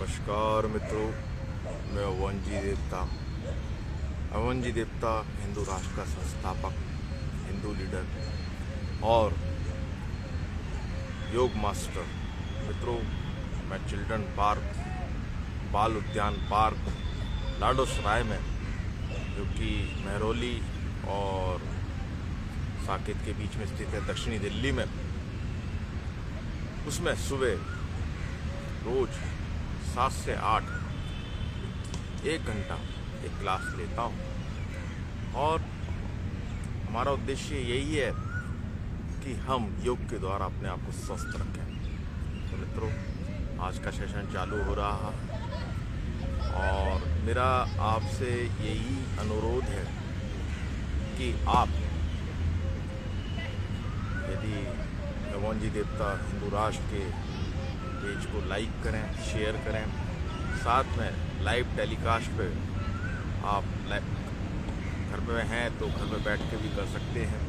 नमस्कार मित्रों, मैं अवनजी देवता। अवनजी देवता हिंदू राष्ट्र का संस्थापक, हिंदू लीडर और योग मास्टर। मित्रों, मैं चिल्ड्रन पार्क, बाल उद्यान पार्क लाडोसराय में, जो कि महरौली और साकेत के बीच में स्थित है, दक्षिणी दिल्ली में, उसमें सुबह रोज 7 से 8 1 घंटा एक क्लास लेता हूँ। और हमारा उद्देश्य यही है कि हम योग के द्वारा अपने आप को स्वस्थ रखें। तो मित्रों, आज का सेशन चालू हो रहा है और मेरा आपसे यही अनुरोध है कि आप यदि अवनजी देवता हिंदू राष्ट्र के पेज को लाइक करें, शेयर करें, साथ में लाइव टेलीकास्ट पे आप घर में हैं तो घर में बैठ के भी कर सकते हैं,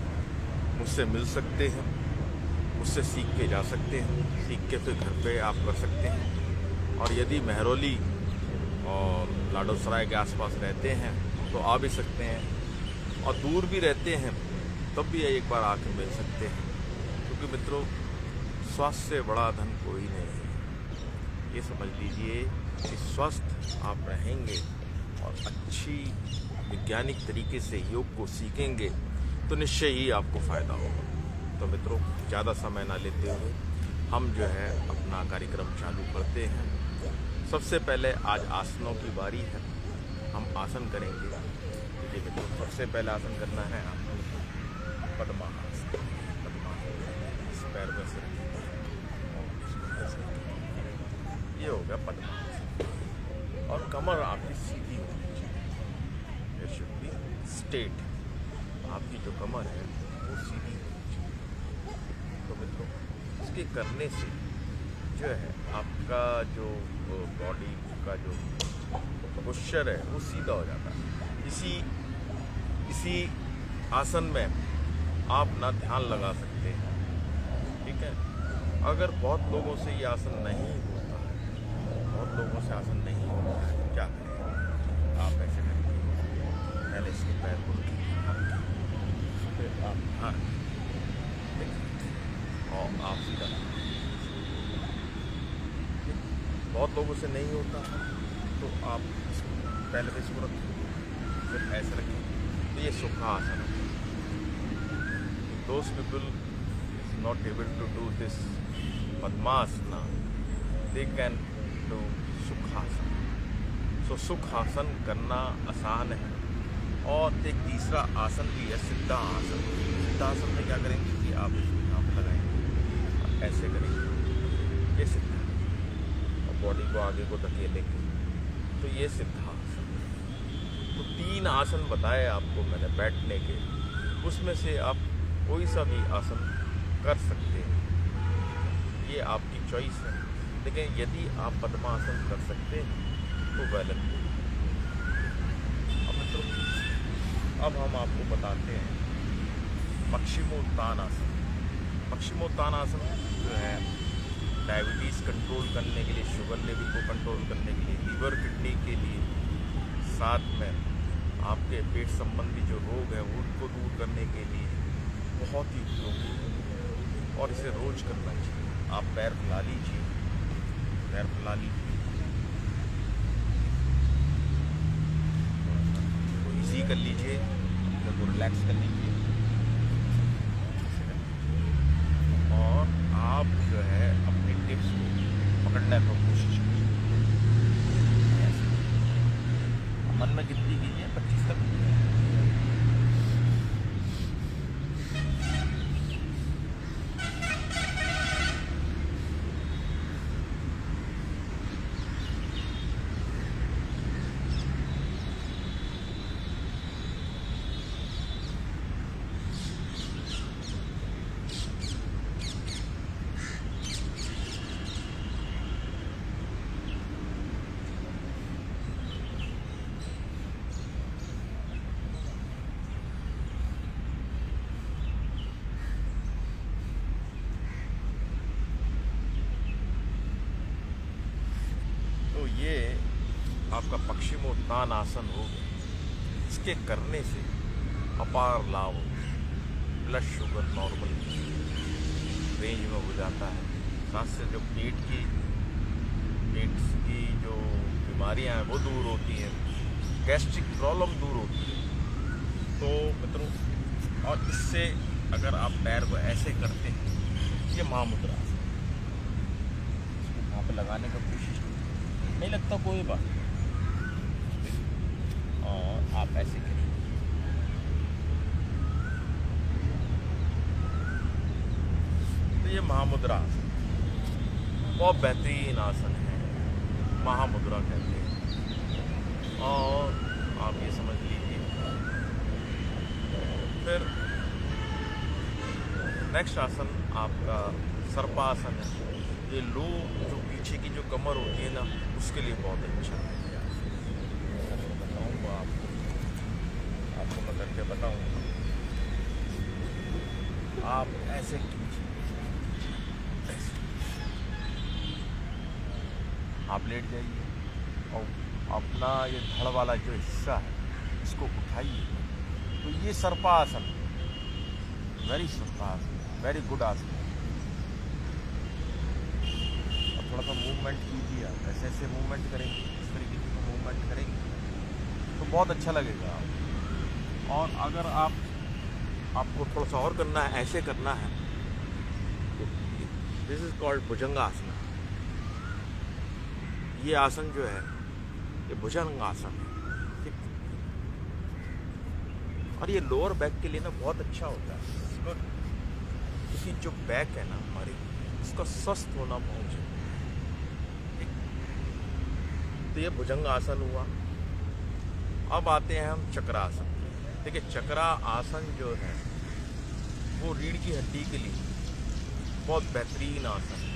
मुझसे मिल सकते हैं, मुझसे सीख के जा सकते हैं, सीख के फिर घर पे आप कर सकते हैं। और यदि महरौली और लाडोसराय के आसपास रहते हैं तो आ भी सकते हैं, और दूर भी रहते हैं तब भी एक बार आके मिल सकते हैं, क्योंकि मित्रों, स्वास्थ्य से बड़ा धन कोई नहीं है। ये समझ लीजिए कि स्वस्थ आप रहेंगे और अच्छी वैज्ञानिक तरीके से योग को सीखेंगे तो निश्चय ही आपको फ़ायदा होगा। तो मित्रों, ज़्यादा समय ना लेते हुए हम जो है अपना कार्यक्रम चालू करते हैं। सबसे पहले आज आसनों की बारी है, हम आसन करेंगे। देखिए मित्रों, सबसे पहले आसन करना है आपको पद्मासन। इस पैर में से ये हो गया पद्मासन, और कमर आपकी सीधी होनी चाहिए। ये शुड बी स्ट्रेट, आपकी जो कमर है वो सीधी होनी चाहिए। तो मित्रों, इसके करने से जो है आपका जो बॉडी का जो पोस्चर है वो सीधा हो जाता है। इसी आसन में आप ना ध्यान लगा सकते हैं, ठीक है। अगर बहुत लोगों से ये आसन नहीं होता है, बहुत लोगों से आसन नहीं होता है, क्या करें? आप ऐसे करेंगे, पहले इसके पैर को फिर आप और आप सीधा। बहुत लोगों से नहीं होता है तो आप पहले तो इसको रखें, फिर ऐसे रखें, तो ये सुखासन है। Those people is not able to do this Padmasana, they can do Sukhasana. So सुखासन करना आसान है। और एक तीसरा आसन भी है, सिद्धासन। सिद्धासन में क्या करेंगे कि आप इसको यहाँ पर लगाएंगे, ऐसे करेंगे, ये सिद्धा, और बॉडी को आगे को धकेलेंगे, तो ये सिद्धासन। तो 3 आसन बताए आपको मैंने बैठने के, उसमें से आप कोई सा भी आसन कर सकते हैं, ये आपकी चॉइस है। लेकिन यदि आप पद्मासन कर सकते हैं तो वेल। अब हम आपको बताते हैं पश्चिमोत्तानासन। पश्चिमोत्तानासन जो है डायबिटीज़ कंट्रोल करने के लिए, शुगर लेवल को कंट्रोल करने के लिए, लीवर किडनी के लिए, साथ में आपके पेट संबंधी जो रोग है उनको दूर करने के लिए बहुत ही उपयोगी है, और इसे रोज करना चाहिए। आप पैर फैला लीजिए, पैर फैला लीजिए, तो इजी कर लीजिए, तो रिलैक्स कर लीजिए, और आप जो है अपने टिप्स को पकड़ने की कोशिश कीजिए। मन में गिनती कीजिए 25 तक। आपका पश्चिमोत्तान आसन हो गया, इसके करने से अपार लाभ होता है। ब्लड शुगर नॉर्मल रेंज में हो जाता है। साथ से जो पेट की जो बीमारियां हैं वो दूर होती हैं, गैस्ट्रिक प्रॉब्लम दूर होती है। तो मित्रों, और इससे अगर आप पैर को ऐसे करते हैं, ये महामुद्रा इसको वहाँ पे लगाने का कोशिश नहीं लगता कोई बात, और आप ऐसे करिए। तो ये महामुद्रा आसन बहुत बेहतरीन आसन है, महामुद्रा कहते हैं। और आप ये समझ लीजिए। फिर नेक्स्ट आसन आपका सर्पासन है। ये लो जो पीछे की जो कमर होती है ना, उसके लिए बहुत अच्छा है। बताऊँगा आपको मैं करके बताऊँगा। आप ऐसे कीजिए, आप लेट जाइए और अपना ये धड़ वाला जो हिस्सा है इसको उठाइए। तो ये सर्पासन, वेरी सर्पासन, वेरी गुड आसन। और थोड़ा सा मूवमेंट कीजिए, आप ऐसे ऐसे मूवमेंट करेंगे, इस तरीके से मूवमेंट करेंगे तो बहुत अच्छा लगेगा। और अगर आपको थोड़ा सा और करना है, ऐसे करना है, तो दिस इज कॉल्ड भुजंगासन। ये आसन जो है ये भुजंगासन है, ठीक। और ये लोअर बैक के लिए ना बहुत अच्छा होता है, क्योंकि जो बैक है ना हमारी, उसका स्वस्थ होना बहुत जरूरी है, ठीक। तो ये भुजंगासन हुआ। अब आते हैं हम चक्रासन। देखिए, चक्रा आसन जो है वो रीढ़ की हड्डी के लिए बहुत बेहतरीन आसन है,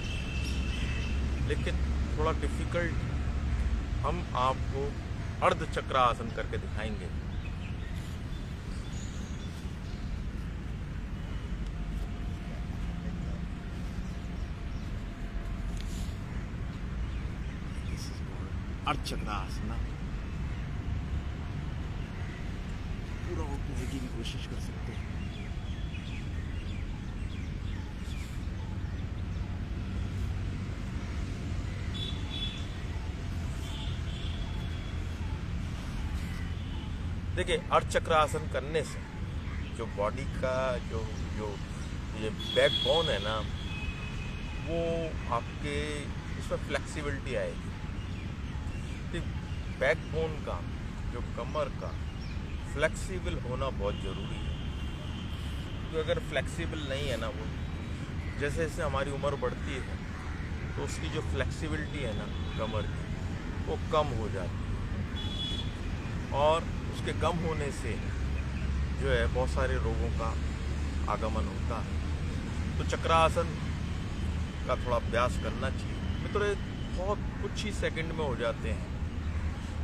लेकिन थोड़ा डिफिकल्ट। हम आपको अर्ध चक्रासन करके दिखाएंगे। अर्ध चक्रासन पूरा होने की भी कोशिश कर सकते हैं। देखिए, अर्धचक्रासन करने से जो बॉडी का जो ये बैक बोन है ना, वो आपके इसमें फ्लेक्सिबिलिटी आएगी। तो बैक बोन का, जो कमर का फ्लेक्सिबल होना बहुत ज़रूरी है। तो अगर फ्लेक्सिबल नहीं है ना, वो जैसे जैसे हमारी उम्र बढ़ती है तो उसकी जो फ्लेक्सिबिलिटी है ना कमर की, वो कम हो जाती है। और उसके कम होने से जो है बहुत सारे रोगों का आगमन होता है। तो चक्रासन का थोड़ा अभ्यास करना चाहिए। मित्रों, बहुत कुछ ही सेकंड में हो जाते हैं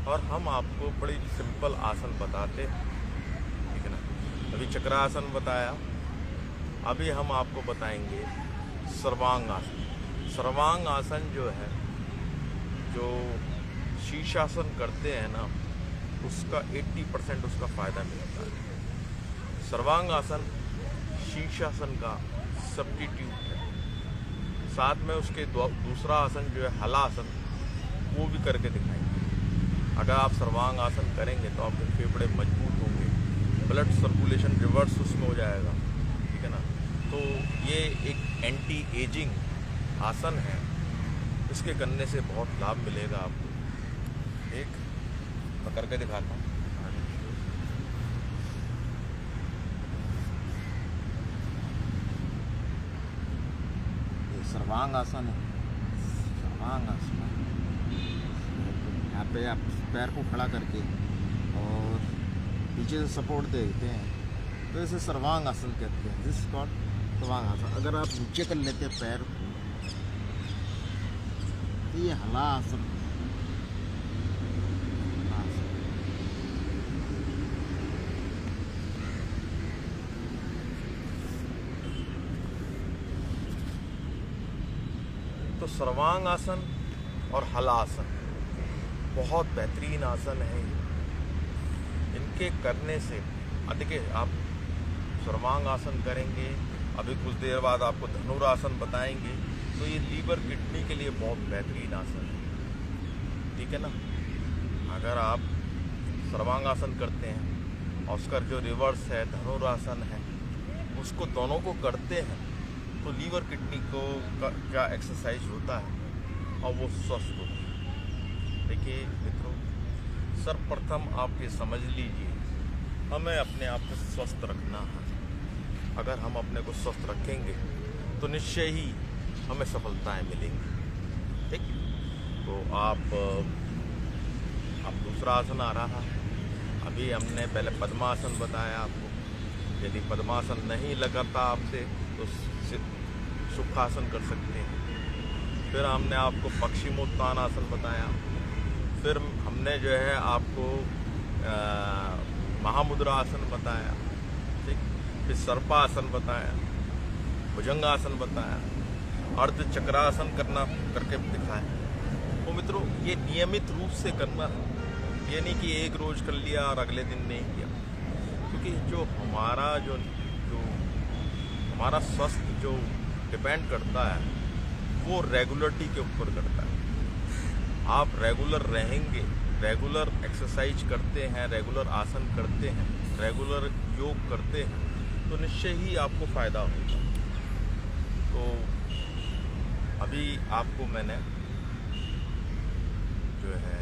और हम आपको बड़ी सिंपल आसन बताते हैं, ठीक है ना। अभी चक्रासन बताया, अभी हम आपको बताएंगे सर्वांग आसन। सर्वांग आसन जो है, जो शीर्षासन करते हैं ना, उसका 80% उसका फ़ायदा मिलता है। सर्वांग आसन शीर्षासन का सब्स्टिट्यूट है। साथ में उसके दूसरा आसन जो है हलासन, वो भी करके दिखाएंगे। अगर आप सर्वांग आसन करेंगे तो आपके फेफड़े मजबूत होंगे, ब्लड सर्कुलेशन रिवर्स उसमें हो जाएगा, ठीक है ना। तो ये एक एंटी एजिंग आसन है, इसके करने से बहुत लाभ मिलेगा आपको। एक मैं करके दिखाता हूँ। ये सर्वांग आसन है। सर्वांग आसन यहाँ पे आप पैर को खड़ा करके और पीछे से सपोर्ट देते हैं, तो इसे सर्वांग आसन कहते हैं। दिस कॉल्ड सर्वांग आसन। अगर आप नीचे कर लेते हैं पैर को, तो ये हला आसन। तो सर्वांग आसन और हलासन, बहुत बेहतरीन आसन है ये। इनके करने से देखिए, आप सर्वांग आसन करेंगे, अभी कुछ देर बाद आपको धनुरासन बताएंगे, तो ये लीवर किडनी के लिए बहुत बेहतरीन आसन है, ठीक है ना। अगर आप सर्वांगासन करते हैं और उसका जो रिवर्स है धनुरासन है, उसको दोनों को करते हैं तो लीवर किडनी को का एक्सरसाइज होता है और वो स्वस्थ होता है। देखिए मित्रों, सर्वप्रथम आप ये समझ लीजिए, हमें अपने आप को स्वस्थ रखना है। अगर हम अपने को स्वस्थ रखेंगे तो निश्चय ही हमें सफलताएं मिलेंगी, ठीक। तो आप दूसरा आसन आ रहा है। अभी हमने पहले पद्मासन बताया आपको, यदि पद्मासन नहीं लगाता आपसे तो सुखासन कर सकते हैं। फिर हमने आपको पश्चिमोत्तानासन बताया। फिर हमने जो है आपको महामुद्रा आसन बताया, ठीक। फिर सर्पासन बताया, भुजंगासन बताया, अर्ध चक्रासन करके दिखाया। तो मित्रों, ये नियमित रूप से करना है, ये नहीं कि एक रोज कर लिया और अगले दिन नहीं किया, क्योंकि जो हमारा स्वास्थ्य जो डिपेंड करता है वो रेगुलरिटी के ऊपर करता है। आप रेगुलर रहेंगे, रेगुलर एक्सरसाइज करते हैं, रेगुलर आसन करते हैं, रेगुलर योग करते हैं, तो निश्चय ही आपको फ़ायदा होगा। तो अभी आपको मैंने जो है,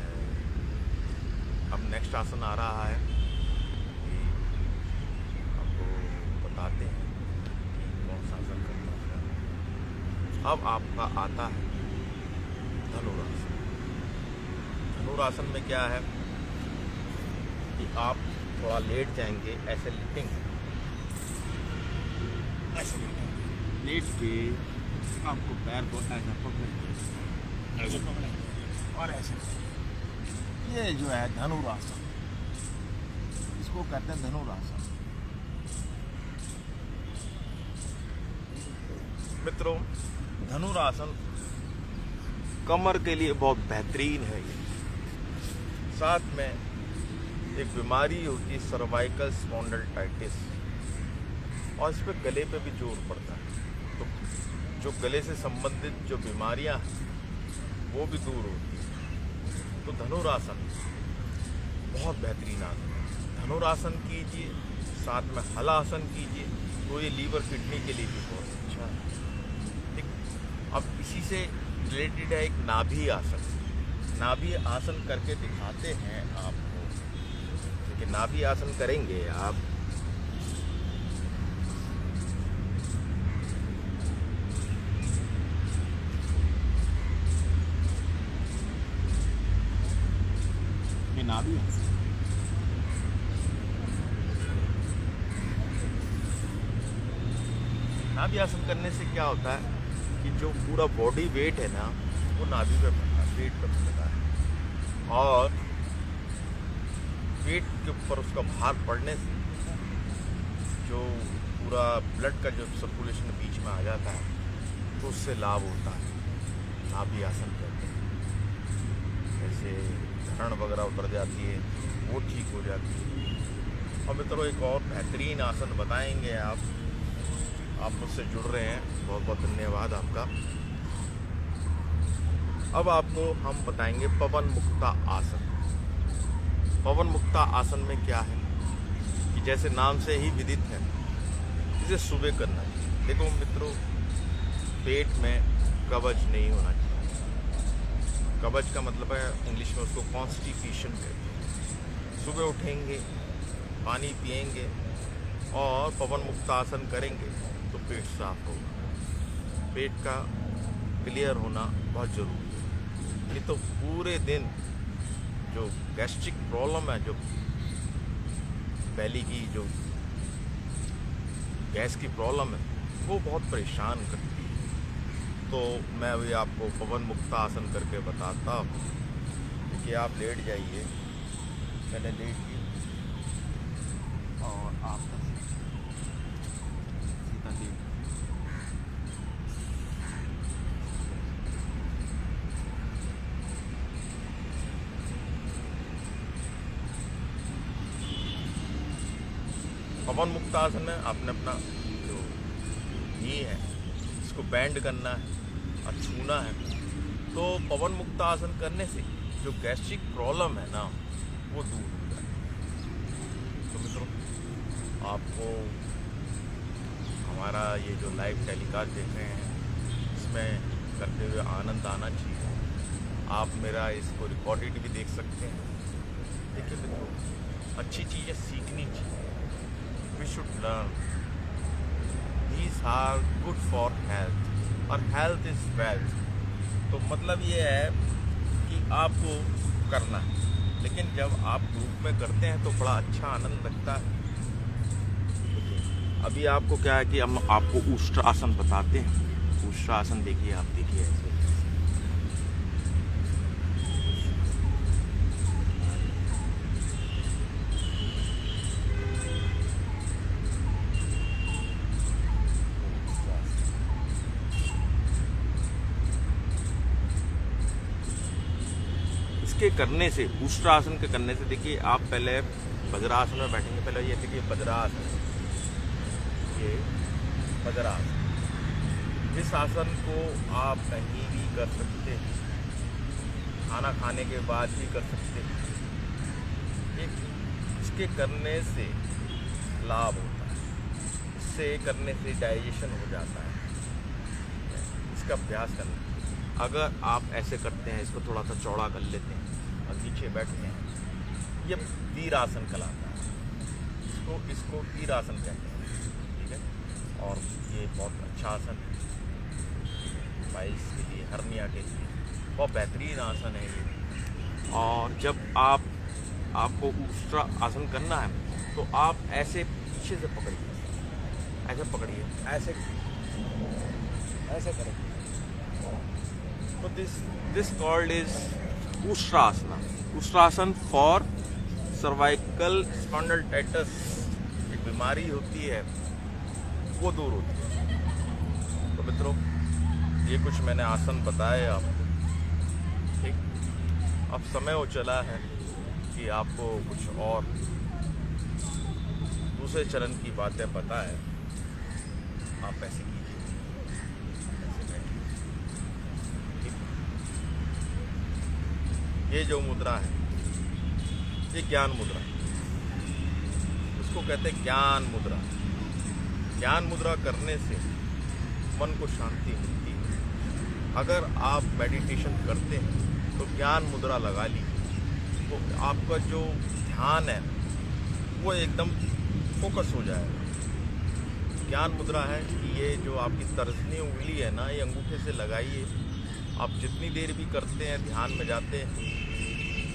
अब नेक्स्ट आसन आ रहा है, कि आपको बताते हैं कि कौन सा आसन करना है। अब आपका आता है धनुरासन। धनुरासन में क्या है कि आप थोड़ा लेट जाएंगे, ऐसे लेटेंगे, ऐसे लेटेंगे, लेट के आपको पैर को ऐसा पकड़ेंगे और ऐसे, ये जो है धनुरासन, इसको कहते हैं धनुरासन। मित्रों, धनुरासन कमर के लिए बहुत बेहतरीन है ये। साथ में एक बीमारी होती है सर्वाइकल स्पॉन्डिलोटाइटिस, और इस पर गले पे भी जोर पड़ता है, तो जो गले से संबंधित जो बीमारियां हैं वो भी दूर होती है। तो धनुरासन बहुत बेहतरीन आसन है। धनुरासन कीजिए, साथ में हलासन कीजिए, तो ये लीवर किडनी के लिए भी बहुत अच्छा है, ठीक। अब इसी से रिलेटेड है एक नाभि आसन। नाभि आसन करके दिखाते हैं आपको, क्योंकि नाभि आसन करेंगे आप, नाभि आसन, नाभि आसन करने से क्या होता है कि जो पूरा बॉडी वेट है ना, वो नाभि पे पड़ता है, पेट पे पड़ता है, और पेट के ऊपर उसका भार पड़ने से जो पूरा ब्लड का जो सर्कुलेशन बीच में आ जाता है, तो उससे लाभ होता है। नाभि आसन करते हैं, जैसे धरण वगैरह उतर जाती है, वो ठीक हो जाती है। और मित्रों, एक और बेहतरीन आसन बताएंगे आप मुझसे जुड़ रहे हैं, बहुत बहुत धन्यवाद आपका। अब आपको हम बताएंगे पवन मुक्ता आसन। पवन मुक्ता आसन में क्या है कि जैसे नाम से ही विदित है, इसे सुबह करना चाहिए। देखो मित्रों, पेट में कब्ज नहीं होना चाहिए। कब्ज का मतलब है इंग्लिश में उसको कॉन्स्टिपेशन कहते हैं। सुबह उठेंगे, पानी पिएंगे और पवन मुक्त आसन करेंगे तो पेट साफ होगा। पेट का क्लियर होना बहुत ज़रूरी है, नहीं तो पूरे दिन जो गैस्ट्रिक प्रॉब्लम है, जो बैली की जो गैस की प्रॉब्लम है, वो बहुत परेशान करती है। तो मैं अभी आपको पवन मुक्ता आसन करके बताता हूँ कि आप लेट जाइए, मैंने लेट किया और आप सीधा लेट, पवन मुक्त आसन में आपने अपना जो नी है इसको बैंड करना है और छूना है। तो पवन मुक्त आसन करने से जो गैस्ट्रिक प्रॉब्लम है ना वो दूर हो जाए। तो मित्रों, आपको हमारा ये जो लाइव टेलीकास्ट देख रहे हैं इसमें करते हुए आनंद आना चाहिए। आप मेरा इसको रिकॉर्डेड भी देख सकते हैं। देखिए मित्रों, अच्छी चीज़ें सीखनी चाहिए। We should learn, these are good for health और हेल्थ इज़ वेल्थ। तो मतलब ये है कि आपको करना है, लेकिन जब आप ग्रुप में करते हैं तो बड़ा अच्छा आनंद लगता है। अभी आपको क्या है कि हम आपको उष्ट्रासन बताते हैं। उष्ट्रासन देखिए, आप देखिए ऐसे इसके करने से, उष्ट्रासन के करने से देखिए आप पहले वज्रासन में बैठेंगे। पहले ये देखिए वज्रासन, ये वज्रासन, इस आसन को आप कहीं भी कर सकते हैं, खाना खाने के बाद भी कर सकते हैं। इसके करने से लाभ होता है, इससे करने से डाइजेशन हो जाता है। इसका अभ्यास करना, अगर आप ऐसे करते हैं, इसको थोड़ा सा चौड़ा कर लेते हैं और नीचे बैठते हैं, ये वीरासन कहलाता है। इसको वीरासन कहते हैं, ठीक है। और ये बहुत अच्छा आसन है बाइस के लिए, हर्निया के लिए बहुत बेहतरीन आसन है ये। और जब आपको उष्ट्रा आसन करना है तो आप ऐसे पीछे से पकड़िए, ऐसे पकड़िए, ऐसे करें। तो दिस कॉल्ड इज उष्ट्रासना। उष्ट्रासन फॉर सर्वाइकल स्पॉन्डिलोलिटिस, एक बीमारी होती है वो दूर होती है। तो मित्रों, ये कुछ मैंने आसन बताए आपको, ठीक। अब समय हो चला है कि आपको कुछ और दूसरे चरण की बातें पता है। आप ऐसे कीजिए, ऐसे बैठिए, ठीक। ये जो मुद्रा है ये ज्ञान मुद्रा, इसको कहते हैं ज्ञान मुद्रा। ज्ञान मुद्रा करने से मन को शांति मिलती है। अगर आप मेडिटेशन करते हैं तो ज्ञान मुद्रा लगा लीजिए, तो आपका जो ध्यान है वो एकदम फोकस हो जाएगा। ज्ञान मुद्रा है कि ये जो आपकी तर्जनी उंगली है ना, ये अंगूठे से लगाइए। आप जितनी देर भी करते हैं ध्यान में जाते हैं,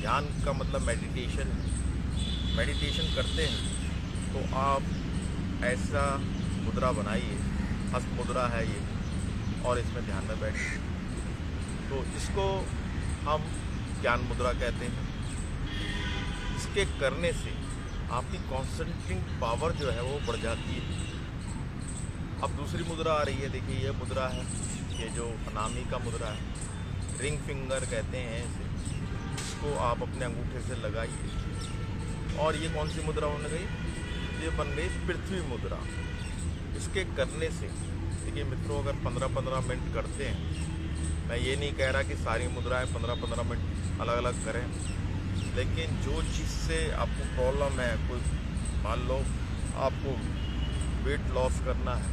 ध्यान का मतलब मेडिटेशन है। मेडिटेशन करते हैं तो आप ऐसा मुद्रा बनाइए, हस्त मुद्रा है ये, और इसमें ध्यान में बैठिए। तो इसको हम ज्ञान मुद्रा कहते हैं। इसके करने से आपकी कॉन्सेंट्रेटिंग पावर जो है वो बढ़ जाती है। अब दूसरी मुद्रा आ रही है, देखिए ये मुद्रा है, ये जो अनामिका मुद्रा है, रिंग फिंगर कहते हैं इसे। इसको आप अपने अंगूठे से लगाइए। और ये कौन सी मुद्रा बन गई? ये बन गई पृथ्वी मुद्रा। इसके करने से देखिए मित्रों, अगर 15-15 मिनट करते हैं, मैं ये नहीं कह रहा कि सारी मुद्राएं 15-15 मिनट अलग अलग करें, लेकिन जो चीज़ से आपको प्रॉब्लम है, कोई मान लो आपको वेट लॉस करना है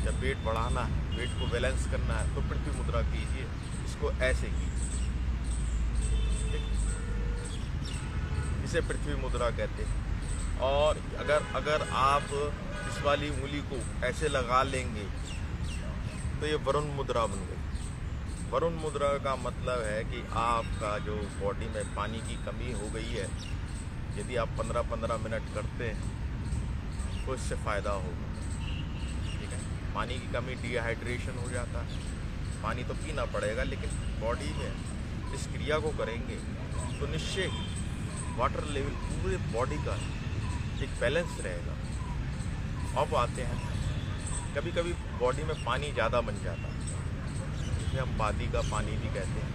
या वेट बढ़ाना है, वेट को बैलेंस करना है, तो पृथ्वी मुद्रा कीजिए। इसको ऐसे कीजिए, इसे पृथ्वी मुद्रा कहते हैं। और अगर आप इस वाली उंगली को ऐसे लगा लेंगे तो ये वरुण मुद्रा बन गई। वरुण मुद्रा का मतलब है कि आपका जो बॉडी में पानी की कमी हो गई है, यदि आप 15-15 मिनट करते हैं तो इससे फ़ायदा होगा, ठीक है। पानी की कमी, डिहाइड्रेशन हो जाता है, पानी तो पीना पड़ेगा, लेकिन बॉडी में इस क्रिया को करेंगे तो निश्चय ही वाटर लेवल पूरे बॉडी का एक बैलेंस रहेगा। अब आते हैं, कभी कभी बॉडी में पानी ज़्यादा बन जाता है, जिसे हम बादी का पानी भी कहते हैं,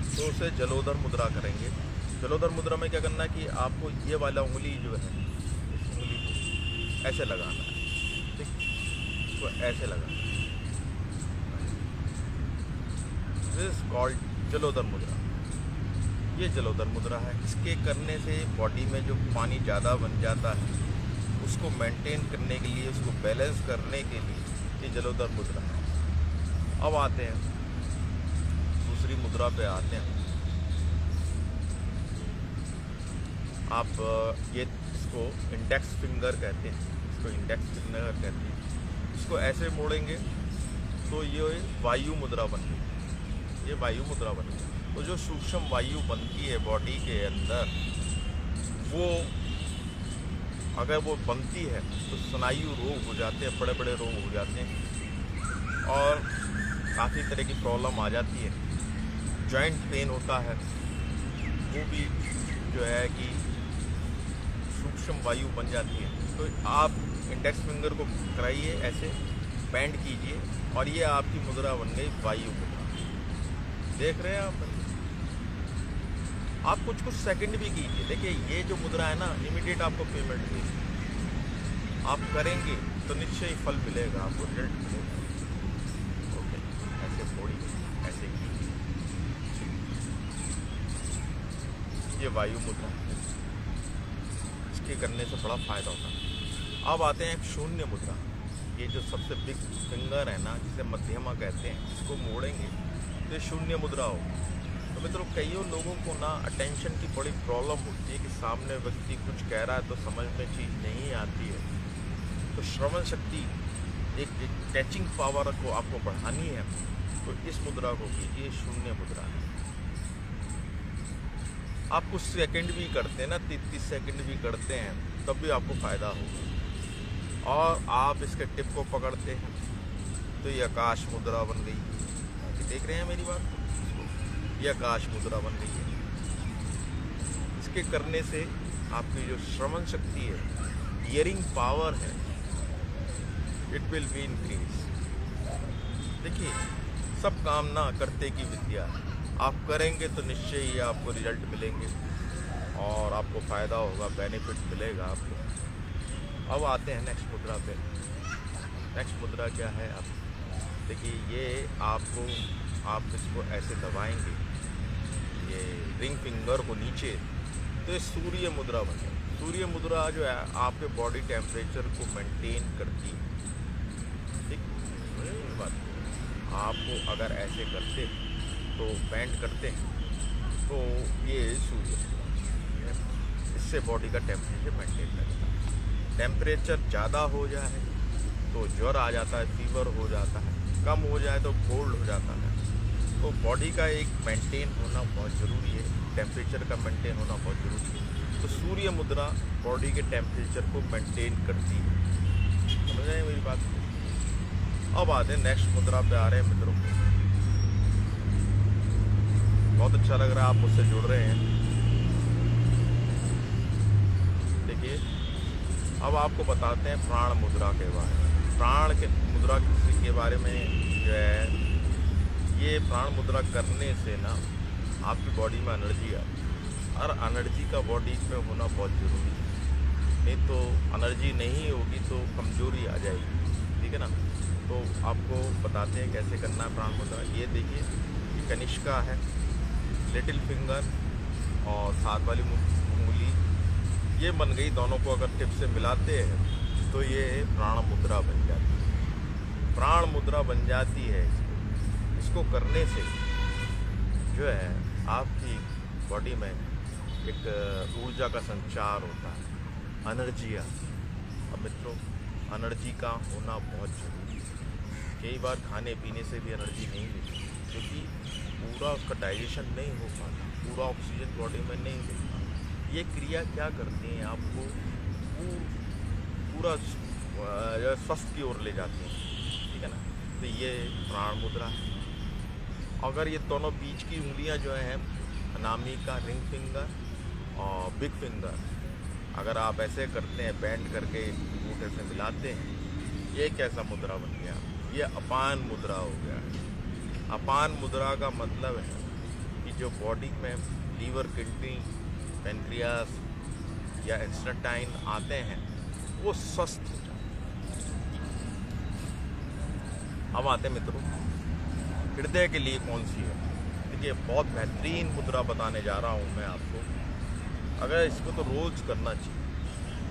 तो उसे जलोदर मुद्रा करेंगे। जलोदर मुद्रा में क्या करना है कि आपको ये वाला उंगली जो है, इस उंगली को ऐसे लगाना है, ठीक, इसको ऐसे लगाना है। दिस इज कॉल्ड जलोदर मुद्रा। ये जलोदर मुद्रा है। इसके करने से बॉडी में जो पानी ज़्यादा बन जाता है उसको मेंटेन करने के लिए, उसको बैलेंस करने के लिए ये जलोदर मुद्रा है। अब आते हैं दूसरी मुद्रा पे आते हैं। आप ये इसको इंडेक्स फिंगर कहते हैं, इसको इंडेक्स फिंगर कहते हैं। इसको ऐसे मोड़ेंगे तो ये वायु मुद्रा बन गई, ये वायु मुद्रा बन गई। तो जो सूक्ष्म वायु बनती है बॉडी के अंदर, वो अगर वो बनती है तो स्नायु रोग हो जाते हैं, बड़े बड़े रोग हो जाते हैं और काफ़ी तरह की प्रॉब्लम आ जाती है। जॉइंट पेन होता है, वो भी जो है कि सूक्ष्म वायु बन जाती है। तो आप इंडेक्स फिंगर को कराइए, ऐसे बैंड कीजिए और ये आपकी मुद्रा बन गई वायु मुद्रा। देख रहे हैं आप कुछ सेकंड भी कीजिए। देखिए ये जो मुद्रा है ना, इमीडिएट आपको पेमेंट देगी। आप करेंगे तो निश्चय ही फल मिलेगा, आपको रिजल्ट मिलेगा। ओके, ऐसे फोड़िए, ऐसे कीजिए। ये वायु मुद्रा है, इसके करने से बड़ा फायदा होता है। अब आते हैं एक शून्य मुद्रा। ये जो सबसे बिग फिंगर है ना, जिसे मध्यमा कहते हैं, इसको मोड़ेंगे तो शून्य मुद्रा हो। तो मित्रों, कईयों लोगों को ना अटेंशन की बड़ी प्रॉब्लम होती है कि सामने व्यक्ति कुछ कह रहा है तो समझ में चीज़ नहीं आती है। तो श्रवण शक्ति, एक कैचिंग पावर को आपको बढ़ानी है तो इस मुद्रा को कीजिए, शून्य मुद्रा है। आप कुछ सेकंड भी करते हैं ना, 30 सेकंड भी करते हैं, तब भी आपको फ़ायदा होगा। और आप इसके टिप को पकड़ते हैं तो ये आकाश मुद्रा बन गई। देख रहे हैं मेरी बात? ये आकाश मुद्रा बन गई है। इसके करने से आपकी जो श्रवण शक्ति है, हियरिंग पावर है, इट विल बी इंक्रीज। देखिए, सब काम ना करते की विद्या है। आप करेंगे तो निश्चय ही आपको रिजल्ट मिलेंगे और आपको फ़ायदा होगा, बेनिफिट मिलेगा आपको। अब आते हैं नेक्स्ट मुद्रा पे। नेक्स्ट मुद्रा क्या है? आप देखिए, ये आप इसको ऐसे दबाएंगे, ये रिंग फिंगर को नीचे, तो ये सूर्य मुद्रा बन जाए। सूर्य मुद्रा जो है आपके बॉडी टेम्परेचर को मेंटेन करती है, ठीक बात। आपको अगर ऐसे करते तो बैंड करते तो ये सूर्य मुद्रा, इससे बॉडी का टेम्परेचर मेंटेन करता है। टेम्परेचर ज़्यादा हो जाए तो ज्वर आ जाता है, फीवर हो जाता है, कम हो जाए तो कोल्ड हो जाता है। तो बॉडी का एक मेंटेन होना बहुत ज़रूरी है, टेम्परेचर का मेंटेन होना बहुत ज़रूरी है। तो सूर्य मुद्रा बॉडी के टेम्परेचर को मेंटेन करती है। समझ रहे हैं मेरी बात? अब आते हैं नेक्स्ट मुद्रा पे आ रहे हैं मित्रों। बहुत अच्छा लग रहा है आप मुझसे जुड़ रहे हैं। देखिए, अब आपको बताते हैं प्राण मुद्रा के बारे में। प्राण के मुद्रा के बारे में जो है, ये प्राण मुद्रा करने से ना आपकी बॉडी में एनर्जी आती है और एनर्जी का बॉडी में होना बहुत ज़रूरी है। नहीं तो एनर्जी नहीं होगी तो कमज़ोरी आ जाएगी, ठीक है ना। तो आपको बताते हैं कैसे करना है प्राण मुद्रा। ये देखिए, ये कनिष्का है, लिटिल फिंगर और साथ वाली उंगली ये बन गई। दोनों को अगर टिप से मिलाते हैं तो ये प्राण मुद्रा बन जाती है। प्राण मुद्रा बन जाती है। इसको करने से जो है आपकी बॉडी में एक ऊर्जा का संचार होता है, एनर्जी आती है। अब मित्रों, एनर्जी का होना बहुत ज़रूरी है। कई बार खाने पीने से भी एनर्जी नहीं मिलती, क्योंकि पूरा उसका डाइजेशन नहीं हो पाता, पूरा ऑक्सीजन बॉडी में नहीं मिलता। ये क्रिया क्या करती हैं, आपको पूरा स्वस्थ की ओर ले जाती हैं, ठीक है ना। तो ये प्राण मुद्रा है। अगर ये दोनों बीच की उंगलियां जो हैं, अनामिका, रिंग फिंगर और बिग फिंगर, अगर आप ऐसे करते हैं, बैंड करके अंगूठे से मिलाते हैं, ये कैसा मुद्रा बन गया? ये अपान मुद्रा हो गया है। अपान मुद्रा का मतलब है कि जो बॉडी में लीवर, किडनी, पेनक्रियास या इंस्टेटाइन आते हैं, वो स्वस्थ हो जाए। हम आते हैं मित्रों हृदय के लिए कौन सी है। देखिए बहुत बेहतरीन मुद्रा बताने जा रहा हूँ मैं आपको। अगर इसको तो रोज करना चाहिए।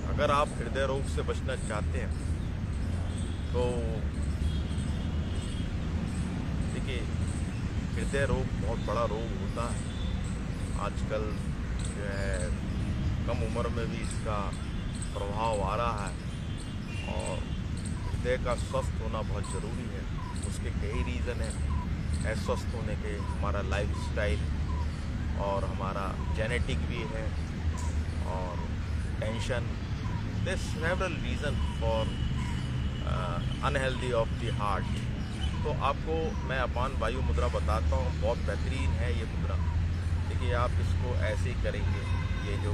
अगर आप हृदय रोग से बचना चाहते हैं तो देखिए हृदय रोग बहुत बड़ा रोग होता है। आजकल जो है कम उम्र में भी इसका प्रभाव आ रहा है और हृदय का स्वस्थ होना बहुत ज़रूरी है। उसके कई रीज़न हैं स्वस्थ होने के। हमारा लाइफस्टाइल और हमारा जेनेटिक भी है और tension. There several reason for unhealthy of the heart. तो आपको मैं अपान वायु मुद्रा बताता हूँ, बहुत बेहतरीन है ये मुद्रा। देखिए आप इसको ऐसे ही करेंगे, ये जो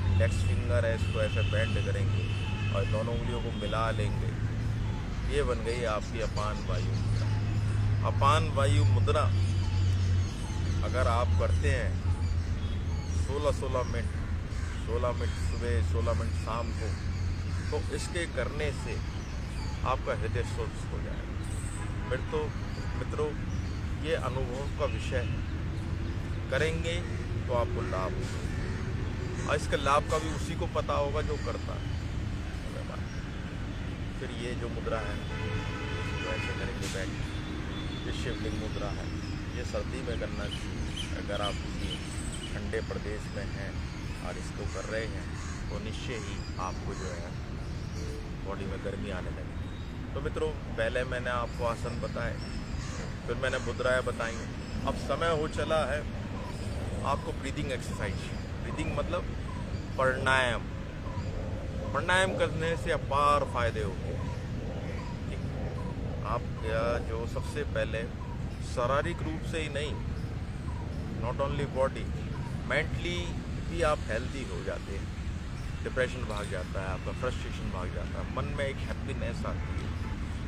इंडेक्स फिंगर है इसको ऐसे बेंड करेंगे और दोनों उंगलियों को मिला लेंगे। ये बन गई आपकी अपान वायु मुद्रा। अपान वायु मुद्रा अगर आप करते हैं 16 मिनट, 16 मिनट सुबह 16 मिनट शाम को, तो इसके करने से आपका हृदय स्वस्थ हो जाएगा। फिर तो मित्रों ये अनुभव का विषय है, करेंगे तो आपको लाभ होगा और इसके लाभ का भी उसी को पता होगा जो करता है। फिर ये जो मुद्रा है तो ऐसे करेंगे बैठ। ये शिवलिंग मुद्रा है, ये सर्दी में करना चाहिए। अगर आप किसी ठंडे प्रदेश में हैं और इसको कर रहे हैं तो निश्चय ही आपको जो है बॉडी में गर्मी आने लगे। तो मित्रों पहले मैंने आपको आसन बताए, फिर मैंने मुद्राएं बताई। अब समय हो चला है आपको ब्रीदिंग एक्सरसाइज। ब्रीदिंग मतलब प्राणायाम। प्राणायाम करने से अपार फायदे होंगे। आप जो सबसे पहले शारीरिक रूप से ही नहीं, नॉट ओनली बॉडी, मेंटली भी आप हेल्दी हो जाते हैं। डिप्रेशन भाग जाता है, आपका फ्रस्ट्रेशन भाग जाता है, मन में एक हैप्पीनेस आती है।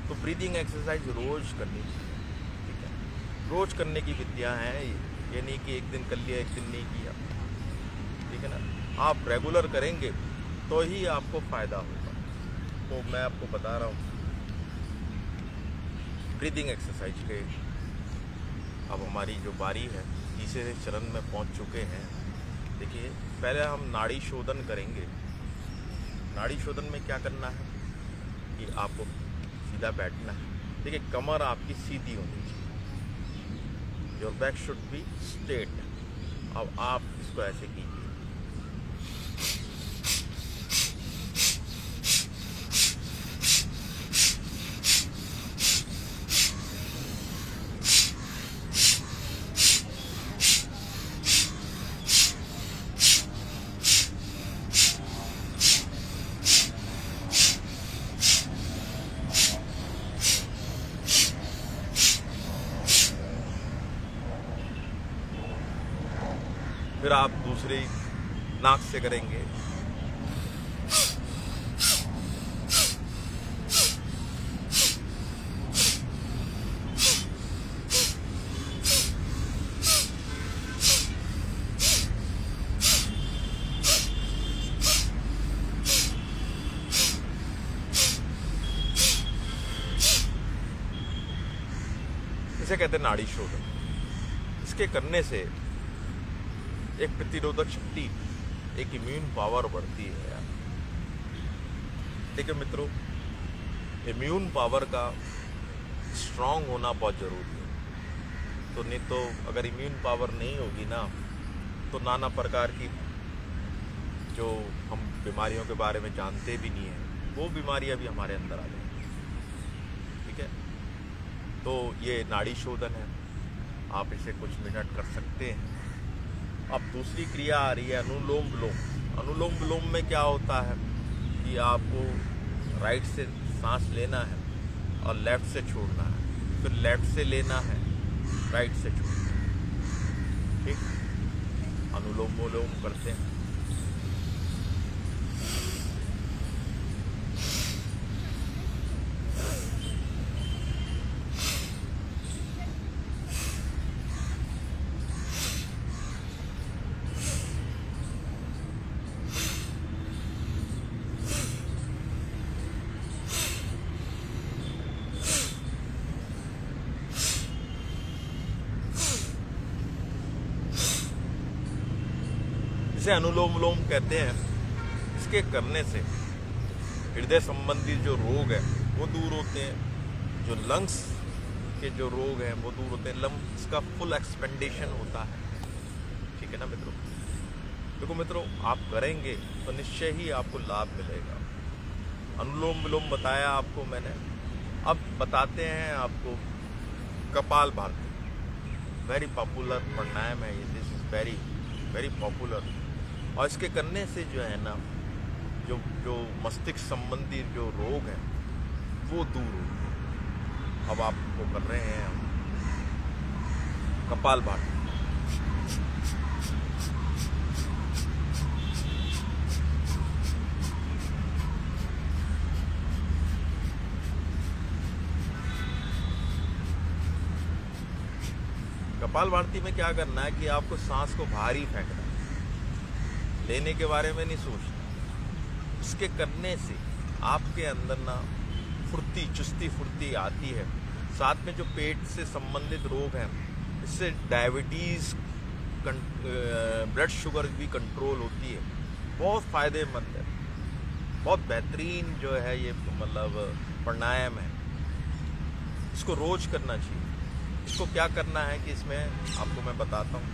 तो ब्रीदिंग एक्सरसाइज रोज करनी चाहिए, ठीक है। रोज करने की विद्या है, ये नहीं कि एक दिन कर लिया एक दिन नहीं किया, ठीक है ना। आप रेगुलर करेंगे तो ही आपको फ़ायदा होगा। तो मैं आपको बता रहा हूँ ब्रीदिंग एक्सरसाइज के। अब हमारी जो बारी है तीसरे चरण में पहुँच चुके हैं। देखिए पहले हम नाड़ी शोधन करेंगे। नाड़ी शोधन में क्या करना है कि आपको सीधा बैठना है। देखिए कमर आपकी सीधी होनी चाहिए, your back should be straight. अब आप इसको ऐसे कीजिए, फिर आप दूसरी नाक से करेंगे। इसे कहते हैं नाड़ी शोधन। इसके करने से एक प्रतिरोधक शक्ति, एक इम्यून पावर बढ़ती है। देखिए मित्रों इम्यून पावर का स्ट्रांग होना बहुत ज़रूरी है। तो नहीं तो अगर इम्यून पावर नहीं होगी ना तो नाना प्रकार की जो हम बीमारियों के बारे में जानते भी नहीं हैं वो बीमारियां भी हमारे अंदर आ जाएंगी, ठीक है। तो ये नाड़ी शोधन है, आप इसे कुछ मिनट कर सकते हैं। अब दूसरी क्रिया आ रही है अनुलोम विलोम। अनुलोम विलोम में क्या होता है कि आपको राइट से सांस लेना है और लेफ्ट से छोड़ना है, फिर लेफ्ट से लेना है, राइट से छोड़ना है, ठीक। अनुलोम विलोम करते हैं। इसे अनुलोम विलोम कहते हैं। इसके करने से हृदय संबंधी जो रोग है वो दूर होते हैं, जो लंग्स के जो रोग हैं वो दूर होते हैं, लंग्स का फुल एक्सपेंडेशन होता है। ठीक है ना मित्रों? देखो मित्रों, आप करेंगे तो निश्चय ही आपको लाभ मिलेगा। अनुलोम विलोम बताया आपको मैंने, अब बताते हैं आपको कपाल भारती। वेरी पॉपुलर प्राणायाम है ये, this is very very popular. और इसके करने से जो है ना, जो जो मस्तिष्क संबंधी जो रोग हैं वो दूर होते हैं। अब आपको कर रहे हैं हम कपाल भारती। कपाल भारती में क्या करना है कि आपको सांस को भारी फेंकना है, लेने के बारे में नहीं सोचना। इसके करने से आपके अंदर ना फुर्ती, चुस्ती फुर्ती आती है। साथ में जो पेट से संबंधित रोग हैं, इससे डायबिटीज़, ब्लड शुगर भी कंट्रोल होती है। बहुत फ़ायदेमंद है, बहुत बेहतरीन जो है ये मतलब प्राणायाम है। इसको रोज़ करना चाहिए। इसको क्या करना है कि इसमें आपको मैं बताता हूँ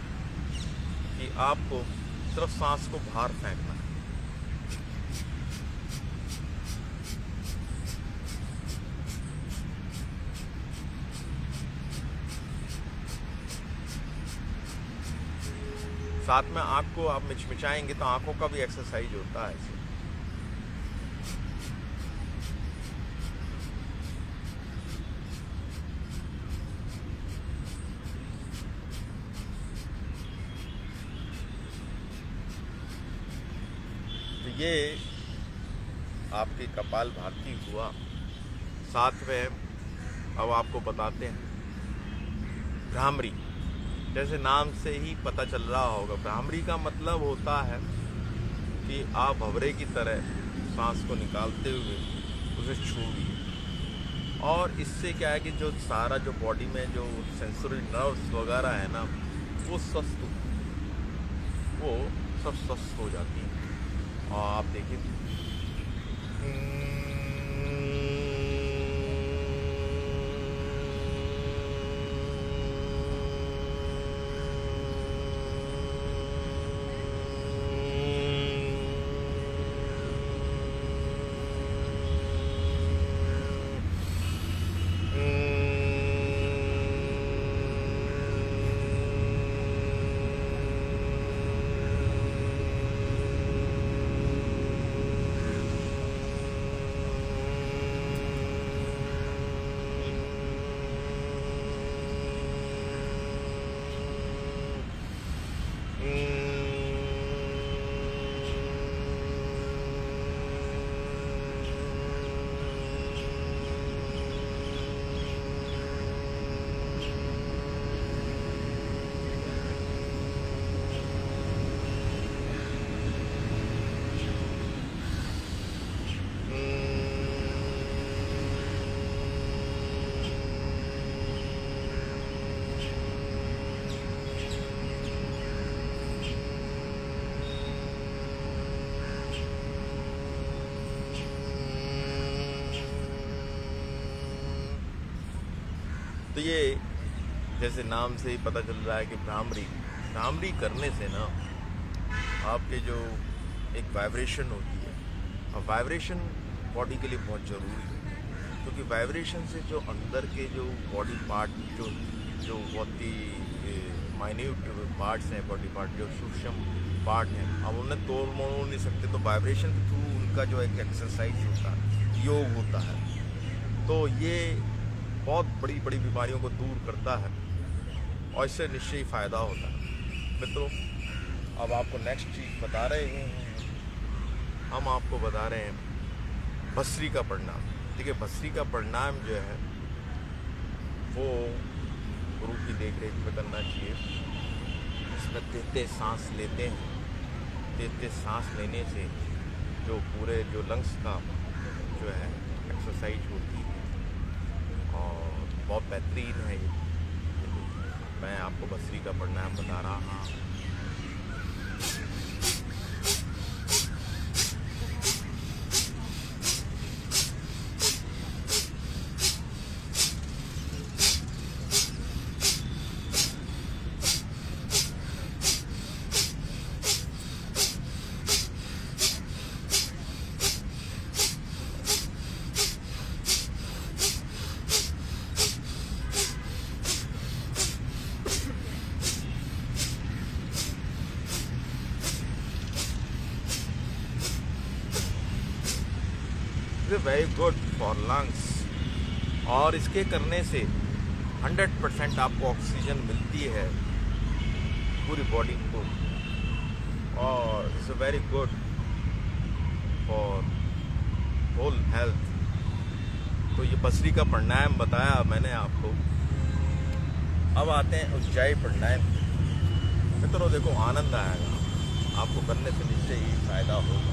कि आपको सिर्फ सांस को बाहर फेंकना है। साथ में आँख को आप मिचमिचाएंगे तो आँखों का भी एक्सरसाइज होता है इससे। तो ये आपकी कपाल भारती हुआ। साथ में अब आपको बताते हैं भ्रामरी। जैसे नाम से ही पता चल रहा होगा, भ्रामरी का मतलब होता है कि आप भंवरे की तरह सांस को निकालते हुए उसे छूइए। और इससे क्या है कि जो सारा जो बॉडी में जो सेंसरी नर्व्स वगैरह है ना, वो स्वस्थ हो जाती हैं। और आप देखिए तो ये जैसे नाम से ही पता चल रहा है कि भ्रामरी करने से ना आपके जो एक वाइब्रेशन होती है, और वाइब्रेशन बॉडी के लिए बहुत ज़रूरी है। क्योंकि वाइब्रेशन से जो अंदर के जो बॉडी पार्ट जो बहुत ही माइन्यूट पार्ट्स हैं, बॉडी पार्ट जो सूक्ष्म पार्ट हैं, हम उन्हें तोड़ मोड़ नहीं सकते। तो वाइब्रेशन के थ्रू उनका जो एक एक्सरसाइज होता है, योग होता है, तो ये बहुत बड़ी बड़ी बीमारियों को दूर करता है और इससे निश्चय ही फ़ायदा होता है। मित्रों, अब आपको नेक्स्ट चीज़ बता रहे हैं, हम आपको बता रहे हैं भस्त्रिका प्रणाम। ठीक है, भस्त्रिका प्रणाम जो है वो गुरु की देख रेख में करना चाहिए। इसमें तेज सांस लेते हैं, तेज सांस लेने से जो पूरे जो लंग्स का जो है एक्सरसाइज होती है और बहुत बेहतरीन है ये। मैं आपको भस्त्रिका प्रणाम बता रहा हूँ। वेरी गुड फॉर लंग्स, और इसके करने से 100% आपको ऑक्सीजन मिलती है पूरी बॉडी को, और it's very good for whole health. तो ये बसरी का प्राणायाम बताया मैंने आपको। अब आते हैं उज्जाई प्राणायाम। मित्रों देखो, आनंद आएगा आपको, करने से निश्चय ही फायदा होगा।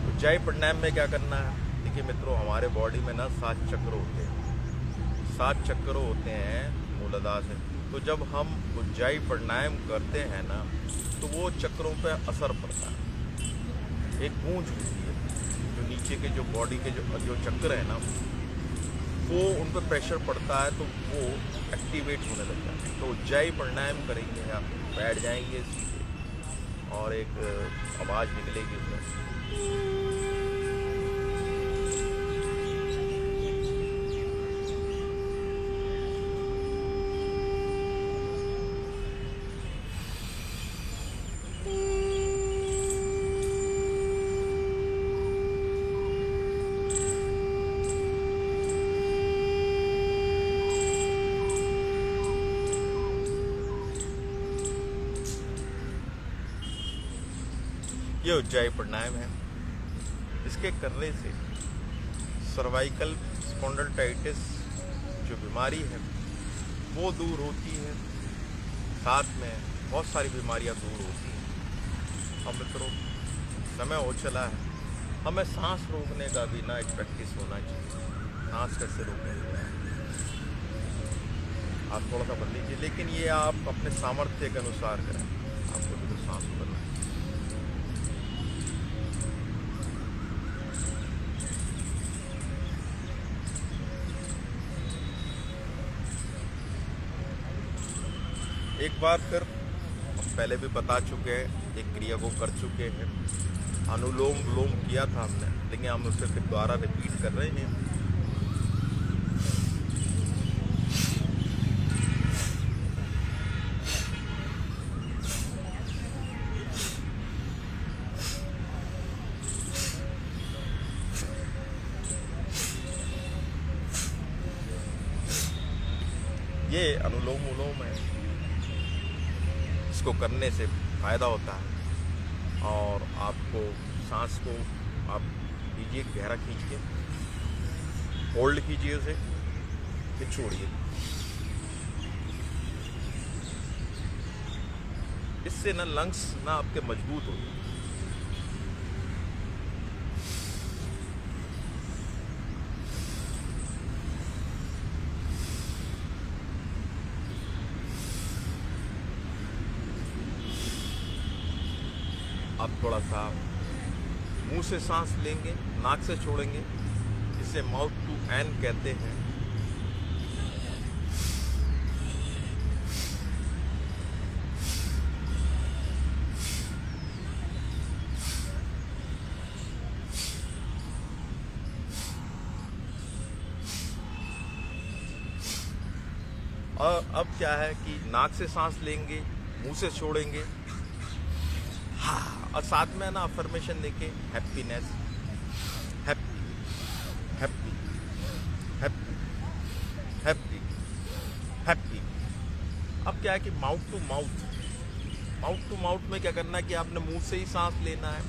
उज्जाई प्राणायाम में क्या करना है? देखिए मित्रों, हमारे बॉडी में ना 7 चक्र होते हैं। 7 चक्र होते हैं मूलाधार से। तो जब हम उज्जाई प्राणायाम करते हैं ना, तो वो चक्रों पे असर पड़ता है। एक गूंज होती है, जो नीचे के जो बॉडी के जो चक्र है ना, वो उन पर प्रेशर पड़ता है तो वो एक्टिवेट होने लग जाते हैं। तो उज्जाई प्राणायाम करेंगे, आप बैठ जाएंगे सीधे और एक आवाज़ निकलेगी उसमें। ये उज्जाई प्राणायाम है। इसके करने से सर्वाइकल स्पॉन्डिलोटाइटिस जो बीमारी है वो दूर होती है, साथ में बहुत सारी बीमारियां दूर होती हैं। अब मित्रों, समय हो चला है, हमें सांस रोकने का भी ना एक प्रैक्टिस होना चाहिए। सांस कैसे रोकेंगे आप थोड़ा सा बदल लीजिए, लेकिन ये आप अपने सामर्थ्य के अनुसार करें। आपको भी तो सांस करना है। एक बार फिर पहले भी बता चुके हैं, एक क्रिया को कर चुके हैं, अनुलोम विलोम किया था हमने, लेकिन हम उसे फिर दोबारा रिपीट कर रहे हैं। ये अनुलोम विलोम है, इसको करने से फ़ायदा होता है। और आपको सांस को आप लीजिए, गहरा खींचिए, होल्ड कीजिए उसे, फिर छोड़िए। इससे ना लंग्स ना आपके मजबूत होते हैं। आप थोड़ा सा मुंह से सांस लेंगे, नाक से छोड़ेंगे, इसे माउथ टू एन कहते हैं। और अब क्या है कि नाक से सांस लेंगे, मुंह से छोड़ेंगे, हाँ, और साथ में ना अफर्मेशन देके happiness, happy happy happy happy happy. अब क्या है कि माउथ टू माउथ में क्या करना है कि आपने मुंह से ही सांस लेना है,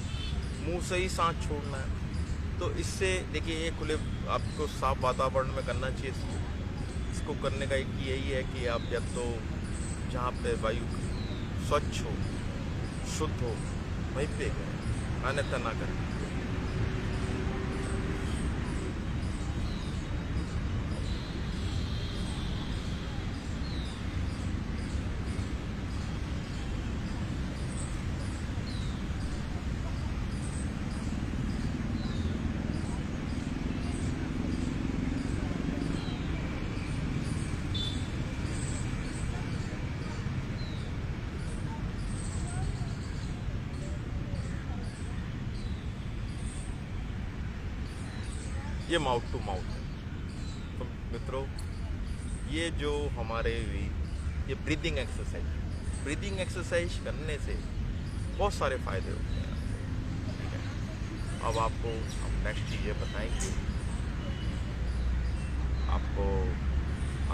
मुंह से ही सांस छोड़ना है। तो इससे देखिए, ये खुले आपको साफ वातावरण में करना चाहिए। इसको करने का एक यही है कि आप जब तो जहाँ पे वायु स्वच्छ हो, शुद्ध हो, वहीं पे गए, अन्यथा ना करें। ये माउथ टू माउथ है। तो मित्रों, ये जो हमारे ये ब्रीदिंग एक्सरसाइज करने से बहुत सारे फ़ायदे होते हैं आपको, ठीक है। अब आपको हम नेक्स्ट चीज़ें बताएंगे, आपको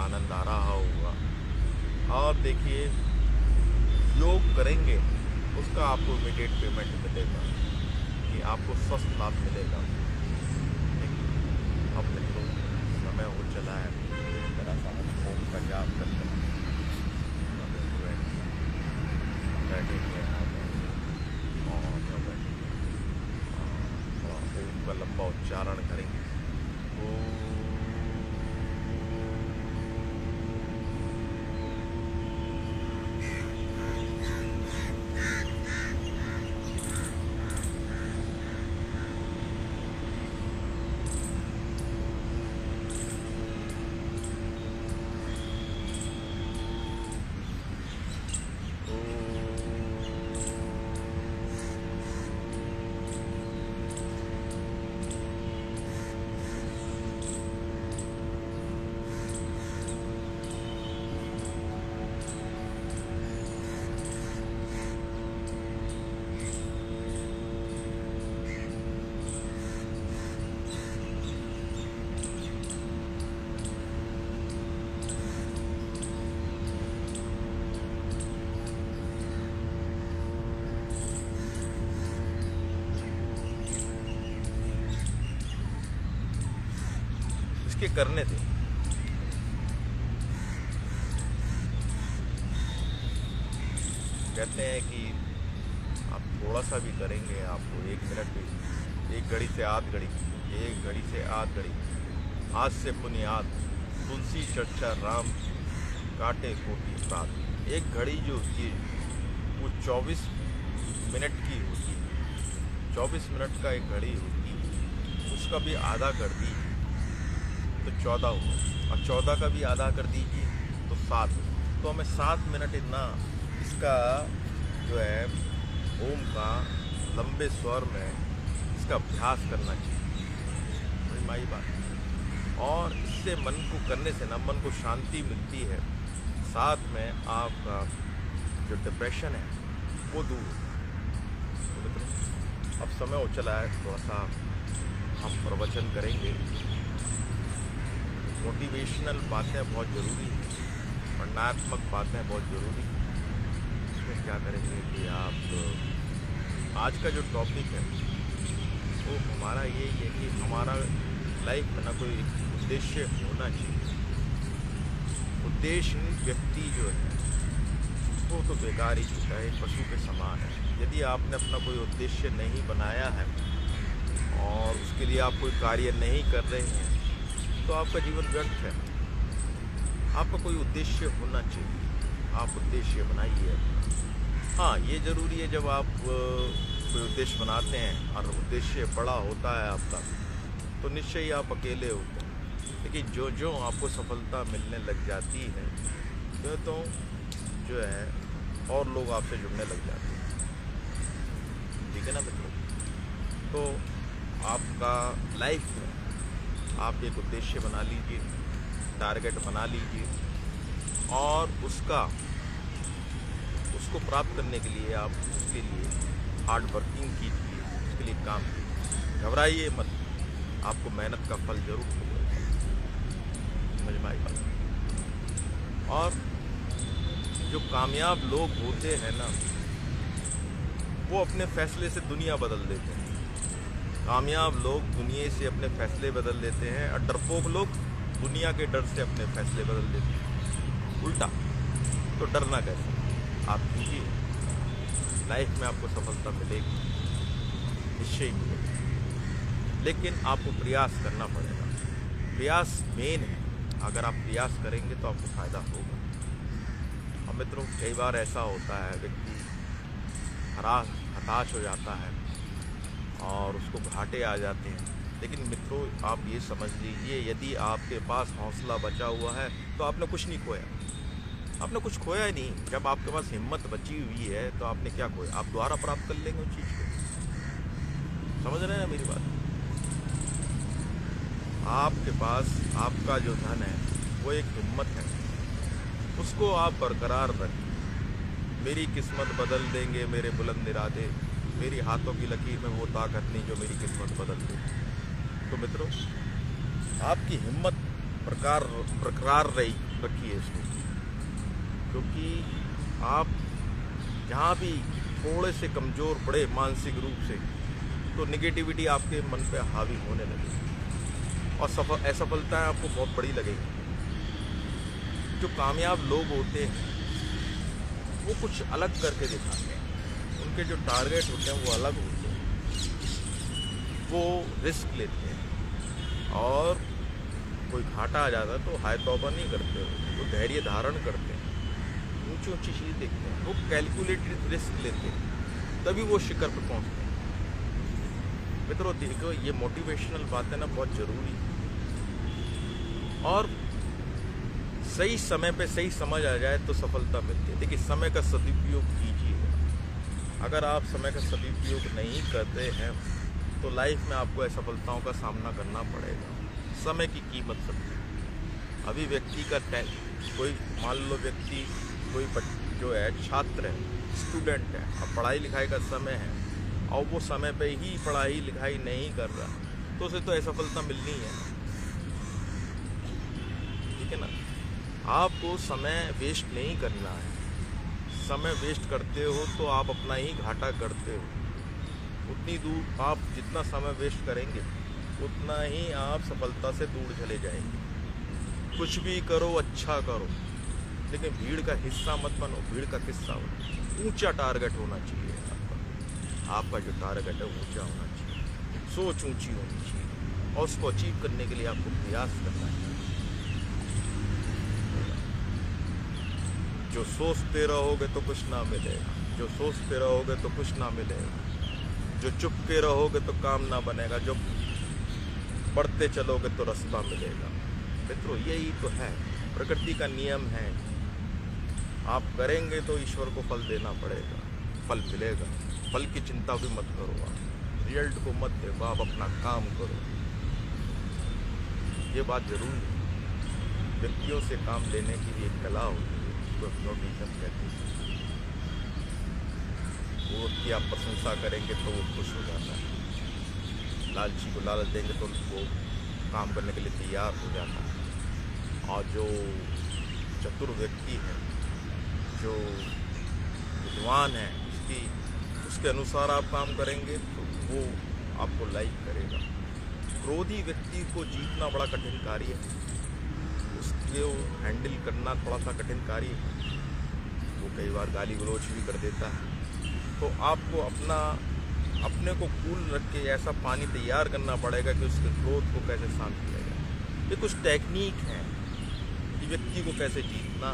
आनंद आ रहा होगा। और देखिए, योग करेंगे उसका आपको इमीडिएट पेमेंट मिलेगा, कि आपको स्वस्थ लाभ मिलेगा। अब मित्रों, समय हो चला है, जरा सा हम ओम का जाप करते हैं। बैठेंगे और ओम का लंबा उच्चारण करेंगे। इसके करने दें। कहते हैं कि आप थोड़ा सा भी करेंगे, आपको 1 मिनट भी, 1 घड़ी से आध घड़ी, 1 घड़ी से आध घड़ी, आज से बुनियाद तुलसी चर्चा राम काटे कोटि रात। 1 घड़ी जो होती है वो 24 मिनट की होती है, 24 मिनट का 1 घड़ी होती है, उसका भी आधा कर दीजिए तो 14 हुआ, और 14 का भी आधा कर दीजिए तो 7। तो हमें 7 मिनट इतना इसका जो है ओम का लंबे स्वर में इसका अभ्यास करना चाहिए, बड़ी माई बात है। और इससे मन को करने से ना मन को शांति मिलती है, साथ में आपका जो डिप्रेशन है वो दूर। तो मित्रों, अब समय हो चला है, थोड़ा सा हम प्रवचन करेंगे। मोटिवेशनल बातें बहुत ज़रूरी हैं, वर्णनात्मक बातें बहुत ज़रूरी हैं। इसमें क्या करेंगे कि आप आज का जो टॉपिक है वो हमारा ये है कि हमारा लाइफ में ना कोई उद्देश्य होना चाहिए। उद्देश्य व्यक्ति जो है वो तो बेकार ही होता है, एक पशु के समान है। यदि आपने अपना कोई उद्देश्य नहीं बनाया है और उसके लिए आप कोई कार्य नहीं कर रहे हैं तो आपका जीवन व्यर्थ है। आपका कोई उद्देश्य होना चाहिए, आप उद्देश्य बनाइए। हाँ, ये ज़रूरी है जब आप कोई उद्देश्य बनाते हैं और उद्देश्य बड़ा होता है आपका, तो निश्चय ही आप अकेले होते हैं। लेकिन जो जो आपको सफलता मिलने लग जाती है तो जो है और लोग आपसे जुड़ने लग जाते हैं, ठीक है ना मित्रों। तो आपका लाइफ में आप एक उद्देश्य बना लीजिए, टारगेट बना लीजिए, और उसको प्राप्त करने के लिए आप उसके लिए हार्ड वर्किंग कीजिए, उसके लिए काम कीजिए। घबराइए मत, आपको मेहनत का फल जरूर मिलेगा, समझ में आई बात। और जो कामयाब लोग होते हैं ना, वो अपने फैसले से दुनिया बदल देते हैं। कामयाब लोग दुनिया से अपने फैसले बदल देते हैं, और डरपोक लोग दुनिया के डर से अपने फैसले बदल देते हैं। उल्टा, तो डरना कैसे? आप कीजिए, लाइफ में आपको सफलता मिलेगी, निश्चय मिलेगी। लेकिन आपको प्रयास करना पड़ेगा, प्रयास मेन है। अगर आप प्रयास करेंगे तो आपको फ़ायदा होगा। और मित्रों, कई बार ऐसा होता है व्यक्ति हताश हो जाता है और उसको घाटे आ जाते हैं। लेकिन मित्रों, आप ये समझ लीजिए, यदि आपके पास हौसला बचा हुआ है तो आपने कुछ नहीं खोया, आपने कुछ खोया ही नहीं। जब आपके पास हिम्मत बची हुई है तो आपने क्या खोया? आप दोबारा प्राप्त कर लेंगे उस चीज़ को। समझ रहे हैं मेरी बात? आपके पास आपका जो धन है वो एक हिम्मत है, उसको आप बरकरार रखें। मेरी किस्मत बदल देंगे मेरे बुलंद इरादे, मेरी हाथों की लकीर में वो ताकत नहीं जो मेरी किस्मत बदल दे। तो मित्रों, आपकी हिम्मत बरकरार रखिए इसको, क्योंकि आप जहाँ भी थोड़े से कमज़ोर पड़े मानसिक रूप से, तो निगेटिविटी आपके मन पे हावी होने लगेगी और असफलताएँ आपको बहुत बड़ी लगेगी। जो कामयाब लोग होते हैं वो कुछ अलग करके दिखाते हैं, उनके जो टारगेट होते हैं वो अलग होते हैं, वो रिस्क लेते हैं और कोई घाटा आ जाता है तो हाय तौबा नहीं करते, वो धैर्य धारण करते हैं, ऊंची ऊंची चीज़ देखते हैं, वो कैलकुलेटेड रिस्क लेते हैं, तभी वो शिखर पर पहुंचते हैं। मित्रों देखो, ये मोटिवेशनल बातें ना बहुत ज़रूरी है, और सही समय पे सही समझ आ जाए तो सफलता मिलती है। देखिए, समय का सदुपयोग कीजिए। अगर आप समय का सदुपयोग नहीं करते हैं तो लाइफ में आपको असफलताओं का सामना करना पड़ेगा। समय की कीमत समझिए। अभी व्यक्ति का कोई मान लो व्यक्ति कोई जो है छात्र है, स्टूडेंट है, अब पढ़ाई लिखाई का समय है और वो समय पे ही पढ़ाई लिखाई नहीं कर रहा, तो उसे तो असफलता मिलनी है, ठीक है ना। आपको समय वेस्ट नहीं करना है। समय वेस्ट करते हो तो आप अपना ही घाटा करते हो। उतनी दूर आप जितना समय वेस्ट करेंगे उतना ही आप सफलता से दूर चले जाएंगे। कुछ भी करो, अच्छा करो, लेकिन भीड़ का हिस्सा मत बनो, भीड़ का किस्सा बनो। ऊंचा टारगेट होना चाहिए आपका जो टारगेट है ऊंचा होना चाहिए, सोच ऊंची होनी चाहिए और उसको अचीव करने के लिए आपको प्रयास करना चाहिए। जो सोचते रहोगे तो कुछ ना मिलेगा, जो सोचते रहोगे तो कुछ ना मिलेगा, जो चुप के रहोगे तो काम ना बनेगा, जो बढ़ते चलोगे तो रास्ता मिलेगा। मित्रों, यही तो है, प्रकृति का नियम है। आप करेंगे तो ईश्वर को फल देना पड़ेगा, फल मिलेगा। फल की चिंता भी मत करो, आप रिजल्ट को मत देखो, आप अपना काम करो। ये बात जरूर है, व्यक्तियों से काम लेने की भी एक कला होती है, उसको हिप्नोटिज्म कहते हैं। वो की आप प्रशंसा करेंगे तो वो खुश हो जाता है, लालची को लालच देंगे तो वो काम करने के लिए तैयार हो जाता है। और जो चतुर व्यक्ति है, जो विद्वान है, उसके अनुसार आप काम करेंगे तो वो आपको लाइक करेगा। क्रोधी व्यक्ति को जीतना बड़ा कठिन कार्य है, उसको हैंडल करना थोड़ा सा कठिन कार्य है। वो कई बार गाली गलौज भी कर देता है, तो आपको अपने को कूल रख के ऐसा पानी तैयार करना पड़ेगा कि उसके क्रोध को कैसे शांत किया जाए। ये कुछ टेक्निक है कि व्यक्ति को कैसे जीतना।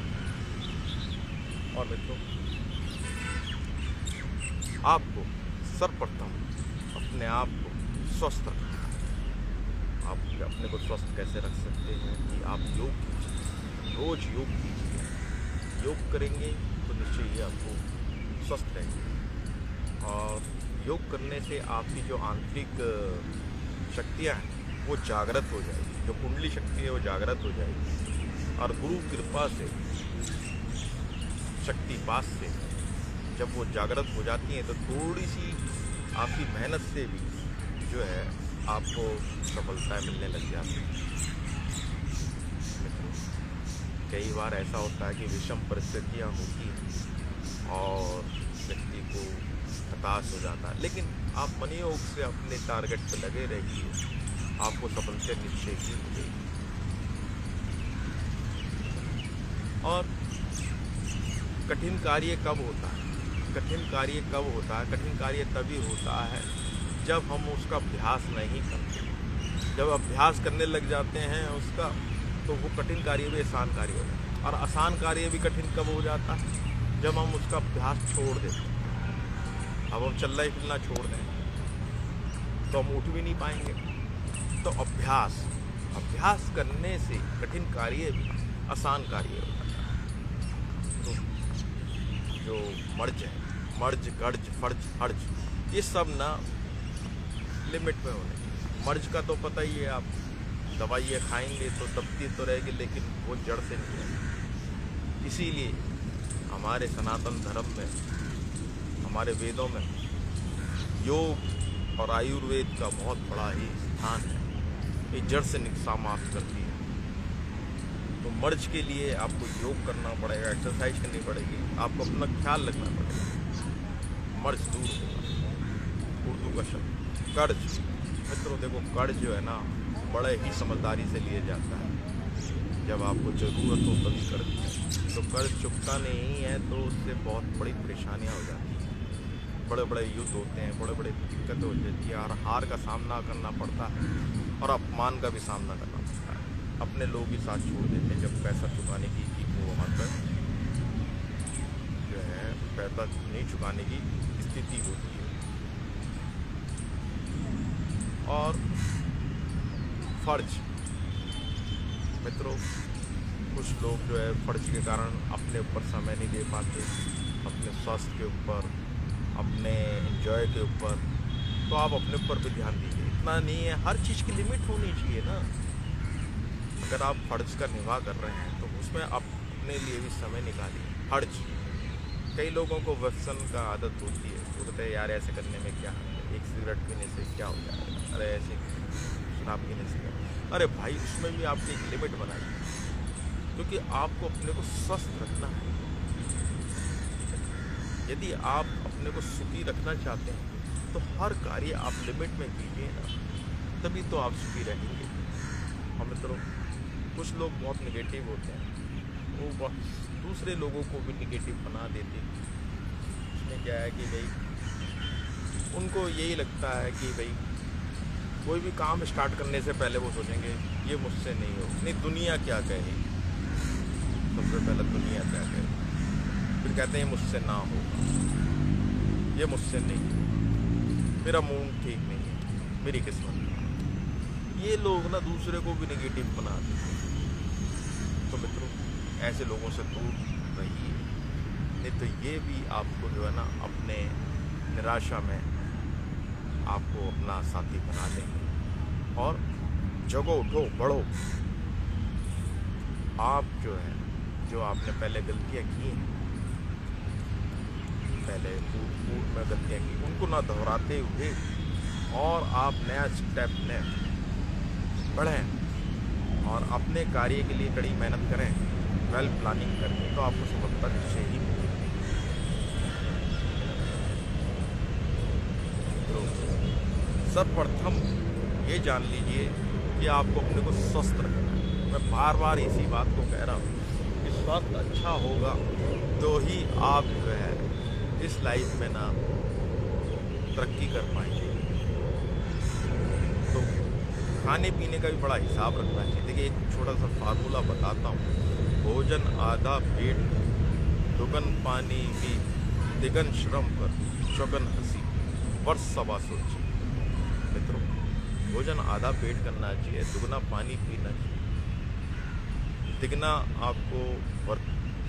और मित्रों, आपको सर्वप्रथम अपने आप को स्वस्थ रखना है। आप अपने को स्वस्थ कैसे रख सकते हैं कि आप योग कीजिए, रोज योग कीजिए। योग करेंगे तो निश्चय ही आपको स्वस्थ रहेंगे, और योग करने से आपकी जो आंतरिक शक्तियाँ हैं वो जागृत हो जाएगी, जो कुंडली शक्ति है वो जागृत हो जाएगी। और गुरु कृपा से, शक्तिपात से जब वो जागृत हो जाती हैं तो थोड़ी सी आपकी मेहनत से भी जो है आपको सफलताएं मिलने लग जाती हैं। कई बार ऐसा होता है कि विषम परिस्थितियाँ होती हैं और व्यक्ति को हताश हो जाता है, लेकिन आप मनयोग से अपने टारगेट पर लगे रहिए, आपको सफलता निश्चय ही मिलेगी। और कठिन कार्य कब होता है? कठिन कार्य कब होता है? कठिन कार्य तभी होता है जब हम उसका अभ्यास नहीं करते। जब अभ्यास करने लग जाते हैं उसका, तो वो कठिन कार्य भी आसान कार्य हो जाता है। और आसान कार्य भी कठिन कब हो जाता है? जब हम उसका अभ्यास छोड़ देते हैं। अब हम चलना फिरना छोड़ दें तो हम उठ भी नहीं पाएंगे। तो अभ्यास करने से कठिन कार्य भी आसान कार्य हो जाता है। तो जो मर्ज गर्ज फर्ज हर्ज, ये सब ना लिमिट में होने चाहिए। मर्ज का तो पता ही है, आप दवाइयाँ खाएंगे तो दबती तो रहेगी, लेकिन वो जड़ से नहीं है। इसीलिए हमारे सनातन धर्म में, हमारे वेदों में योग और आयुर्वेद का बहुत बड़ा ही स्थान है। ये जड़ से समाप्त करती है। तो मर्ज के लिए आपको योग करना पड़ेगा, एक्सरसाइज करनी पड़ेगी, आपको अपना ख्याल रखना पड़ेगा। मर्ज दूर होगा। उर्दू का शब्द कर्ज। मित्रों देखो, कर्ज जो है ना बड़े ही समझदारी से लिए जाता है। जब आपको ज़रूरत हो तभी कर्ज, तो कर्ज चुकता नहीं है तो उससे बहुत बड़ी परेशानियाँ हो जाती हैं। बड़े बड़े युद्ध होते हैं, बड़े बड़े दिक्कतें हो जाती है और हार का सामना करना पड़ता है और अपमान का भी सामना करना पड़ता है। अपने लोग ही साथ छोड़ देते हैं जब पैसा चुकाने की वो वहाँ पर जो है पैसा नहीं चुकाने की स्थिति होती है। और फर्ज, मित्रों कुछ लोग जो है फर्ज के कारण अपने ऊपर समय नहीं दे पाते, अपने स्वास्थ्य के ऊपर, अपने एंजॉय के ऊपर। तो आप अपने ऊपर भी ध्यान दीजिए। इतना नहीं है, हर चीज़ की लिमिट होनी चाहिए ना। अगर आप फर्ज का निभाव कर रहे हैं तो उसमें अपने लिए भी समय निकालिए। फर्ज, कई लोगों को व्यसन का आदत होती है, वो कहते हैं यार ऐसे करने में क्या है, एक सिगरेट पीने से क्या हो जाएगा, अरे ऐसे शराब पीने से क्या। अरे भाई, उसमें भी आपकी एक लिमिट बनाइए, क्योंकि आपको अपने को स्वस्थ रखना है। यदि आप अपने को सुखी रखना चाहते हैं तो हर कार्य आप लिमिट में कीजिए ना, तभी तो आप सुखी रहेंगे। और मित्रों कुछ लोग बहुत नेगेटिव होते हैं, वो बहुत दूसरे लोगों को भी नेगेटिव बना देते हैं। उसमें क्या है कि भाई उनको यही लगता है कि भाई कोई भी काम स्टार्ट करने से पहले वो सोचेंगे ये मुझसे नहीं हो, नहीं दुनिया क्या कहेगी। सबसे पहले दुनिया क्या कहेगी, फिर कहते हैं मुझसे ना होगा, ये मुझसे नहीं, मेरा मूड ठीक नहीं है, मेरी किस्मत नहीं। ये लोग ना दूसरे को भी नेगेटिव बना देते हैं। तो मित्रों ऐसे लोगों से दूर रहिए, नहीं तो ये भी आपको जो है ना अपने निराशा में आपको अपना साथी बना लेंगे। और जगो, उठो, बढ़ो। आप जो है, जो आपने पहले गलतियाँ की हैं, पहले पूर्व में गलतियाँ की, उनको ना दोहराते हुए और आप नया स्टेप लें, बढ़ें और अपने कार्य के लिए कड़ी मेहनत करें, वेल प्लानिंग करें, तो आपको सफलता निश्चय ही मिलेगी। तो सर्वप्रथम ये जान लीजिए कि आपको अपने को स्वस्थ रखना है। मैं बार बार इसी बात को कह रहा हूँ कि स्वास्थ्य अच्छा होगा तो ही आप जो है इस लाइफ में ना तरक्की कर पाएंगे। तो खाने पीने का भी बड़ा हिसाब रखना चाहिए। देखिए एक छोटा सा फार्मूला बताता हूँ। भोजन आधा पेट, दुगन पानी भी, तिगन श्रम पर, चौगन हंसी, वर्ष सवा सोची। मित्रों भोजन आधा पेट करना चाहिए, दुगना पानी पीना चाहिए, तिगना आपको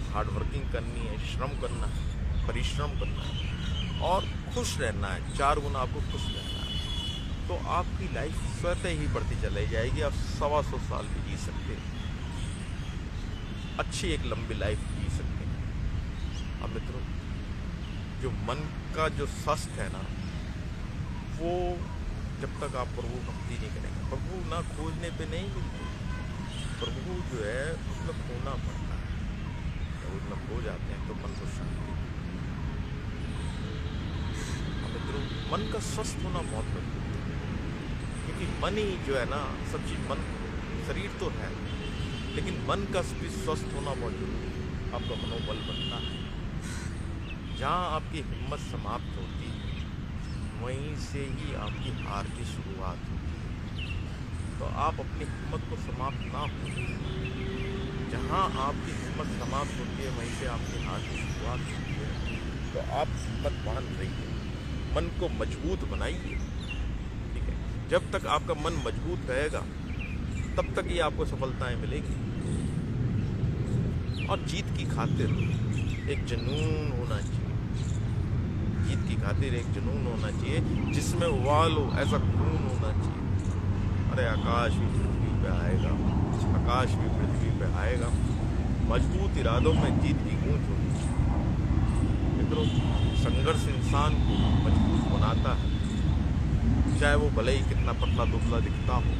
हार्ड वर्किंग करनी है, श्रम करना है, परिश्रम करना है और खुश रहना है। 4 गुना आपको खुश रहना है, तो आपकी लाइफ स्वतः ही बढ़ती चली जाएगी। आप 125 साल भी जी सकते हैं, अच्छी एक लंबी लाइफ जी सकते हैं। अब मित्रों जो मन का जो स्वास्थ्य है ना, वो जब तक आप प्रभु भक्ति नहीं करेंगे, प्रभु ना खोजने पे नहीं मिलते, प्रभु जो है उसमें खोना पड़ता है। जब उसमें खो जाते हैं तो मन को शांति। मित्रों मन का स्वस्थ होना बहुत जरूरी है, क्योंकि मन ही जो है ना सब चीज। मन शरीर तो है लेकिन मन का भी स्वस्थ होना बहुत जरूरी है। आपका मनोबल बनता है। जहाँ आपकी हिम्मत समाप्त होती है वहीं से ही आपकी हार की शुरुआत होती है। तो आप अपनी हिम्मत को समाप्त ना हो। जहाँ आपकी हिम्मत समाप्त होती है वहीं से आपकी हार की शुरुआत होती है। तो आप हिम्मत बांध रहिए, मन को मजबूत बनाइए। ठीक है, जब तक आपका मन मजबूत रहेगा तब तक ही आपको सफलताएं मिलेगी। और जीत की खातिर एक जुनून होना चाहिए। जीत की खातिर एक जुनून होना चाहिए जिसमें उबाल हो, ऐसा खून होना चाहिए। अरे आकाश भी पृथ्वी पे आएगा, आकाश भी पृथ्वी पे आएगा। मजबूत इरादों में जीत की गूंज होनी चाहिए। मित्रों, संघर्ष इंसान को मजबूत बनाता है। चाहे वो भले ही कितना पतला दुबला दिखता हो,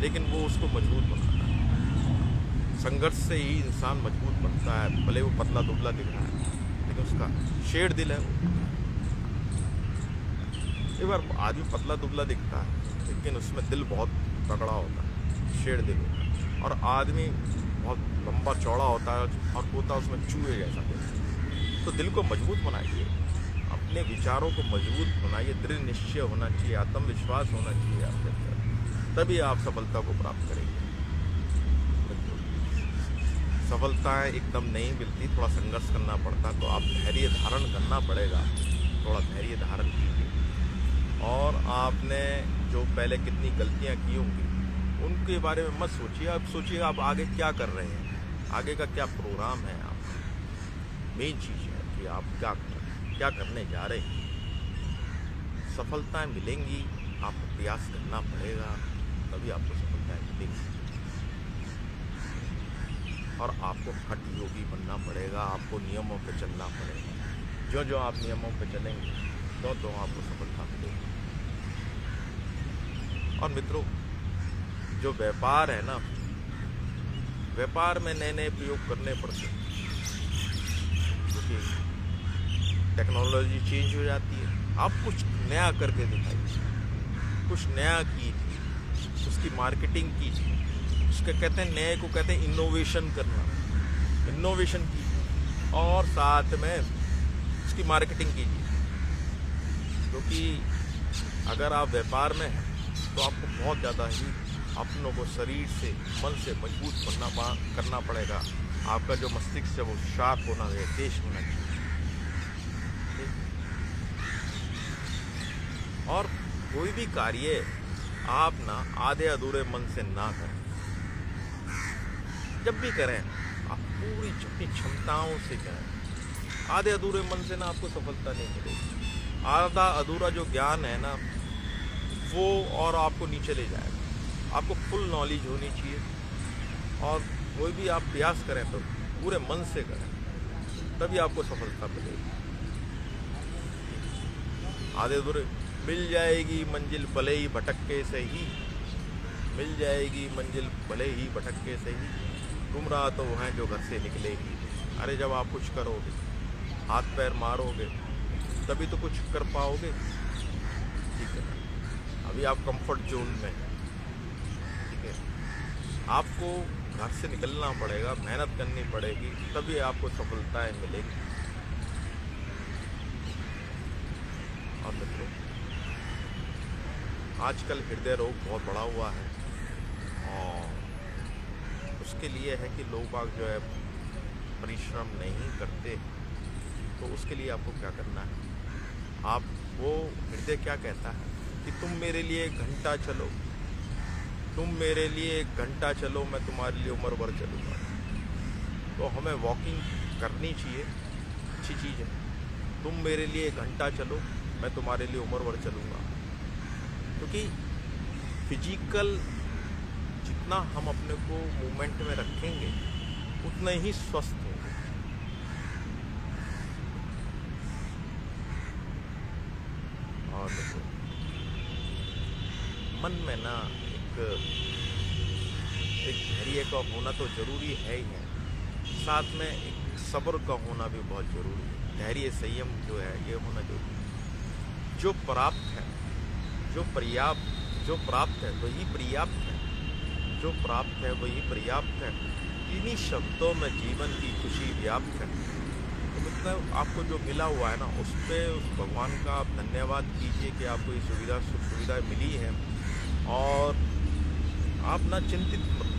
लेकिन वो उसको मजबूत बनाता है। संघर्ष से ही इंसान मजबूत बनता है। भले वो पतला दुबला दिख रहा है, लेकिन उसका शेर दिल है वो। एक बार आदमी पतला दुबला दिखता है, लेकिन उसमें दिल बहुत तगड़ा होता है, शेर दिल होता है। और आदमी बहुत लंबा चौड़ा होता है और होता है उसमें चूहे जैसा कुछ। तो दिल को मजबूत बनाइए, अपने विचारों को मजबूत बनाइए, दृढ़ निश्चय होना चाहिए, आत्मविश्वास होना चाहिए आपके अंदर, तभी आप सफलता को प्राप्त करेंगे। सफलताएं एकदम नहीं मिलती, थोड़ा संघर्ष करना पड़ता, तो आप धैर्य धारण करना पड़ेगा। थोड़ा धैर्य धारण कीजिए, और आपने जो पहले कितनी गलतियां की होंगी उनके बारे में मत सोचिए। आप सोचिए आप आगे क्या कर रहे हैं, आगे का क्या प्रोग्राम है। आप मेन चीज़ है कि आप क्या करने जा रहे हैं। सफलताएं मिलेंगी, आपको प्रयास करना पड़ेगा, तभी आपको सफलताएं मिलेंगी। और आपको हठ योगी बनना पड़ेगा, आपको नियमों पे चलना पड़ेगा। जो जो आप नियमों पे चलेंगे तो आपको सफलता मिलेगी। और मित्रों, जो व्यापार है ना, व्यापार में नए नए प्रयोग करने पड़ते हैं, क्योंकि टेक्नोलॉजी चेंज हो जाती है। आप कुछ नया करके दिखाइए, कुछ नया कीजिए, उसकी मार्केटिंग कीजिए। उसके कहते हैं, नए को कहते हैं इनोवेशन करना। इनोवेशन कीजिए और साथ में उसकी मार्केटिंग कीजिए। क्योंकि अगर आप व्यापार में हैं तो आपको बहुत ज़्यादा ही अपनों को शरीर से, मन से मजबूत करना पड़ेगा। आपका जो मस्तिष्क है वो शार्प होना चाहिए, तेज होना चाहिए। और कोई भी कार्य आप ना आधे अधूरे मन से ना करें। जब भी करें आप पूरी अपनी क्षमताओं से करें। आधे अधूरे मन से ना आपको सफलता नहीं मिलेगी। आधा अधूरा जो ज्ञान है ना, वो और आपको नीचे ले जाएगा। आपको फुल नॉलेज होनी चाहिए, और कोई भी आप प्रयास करें तो पूरे मन से करें, तभी आपको सफलता मिलेगी। आधे अधूरे मिल जाएगी मंजिल भले ही भटके से ही, मिल जाएगी मंजिल भले ही भटके से ही, गुमराह तो वो हैं जो घर से निकलेगी। अरे जब आप कुछ करोगे, हाथ पैर मारोगे, तभी तो कुछ कर पाओगे। ठीक है, अभी आप कंफर्ट जोन में, ठीक है, आपको घर से निकलना पड़ेगा, मेहनत करनी पड़ेगी, तभी आपको सफलताएं मिलेंगी। और मित्रों, आजकल हृदय रोग बहुत बढ़ा हुआ है, और उसके लिए है कि लोग बाग जो है परिश्रम नहीं करते। तो उसके लिए आपको क्या करना है, आप वो हृदय क्या कहता है कि तुम मेरे लिए 1 घंटा चलो, तुम मेरे लिए 1 घंटा चलो, मैं तुम्हारे लिए उम्र भर चलूँगा। तो हमें वॉकिंग करनी चाहिए, अच्छी चीज़ है। तुम मेरे लिए 1 घंटा चलो, मैं तुम्हारे लिए उम्र भर चलूँगा। क्योंकि फिजिकल जितना हम अपने को मूवमेंट में रखेंगे, उतना ही स्वस्थ होंगे। और मन में ना एक धैर्य का होना तो जरूरी है ही है, साथ में एक सब्र का होना भी बहुत जरूरी है। धैर्य, संयम जो है ये होना जरूरी है। जो प्राप्त है, जो प्राप्त है वही पर्याप्त है, जो प्राप्त है वही पर्याप्त है। इन्हीं शब्दों में जीवन की खुशी व्याप्त है। तो मतलब आपको जो मिला हुआ है ना, उस पर उस भगवान का आप धन्यवाद कीजिए कि आपको ये सुविधा मिली है। और आप ना चिंतित मत,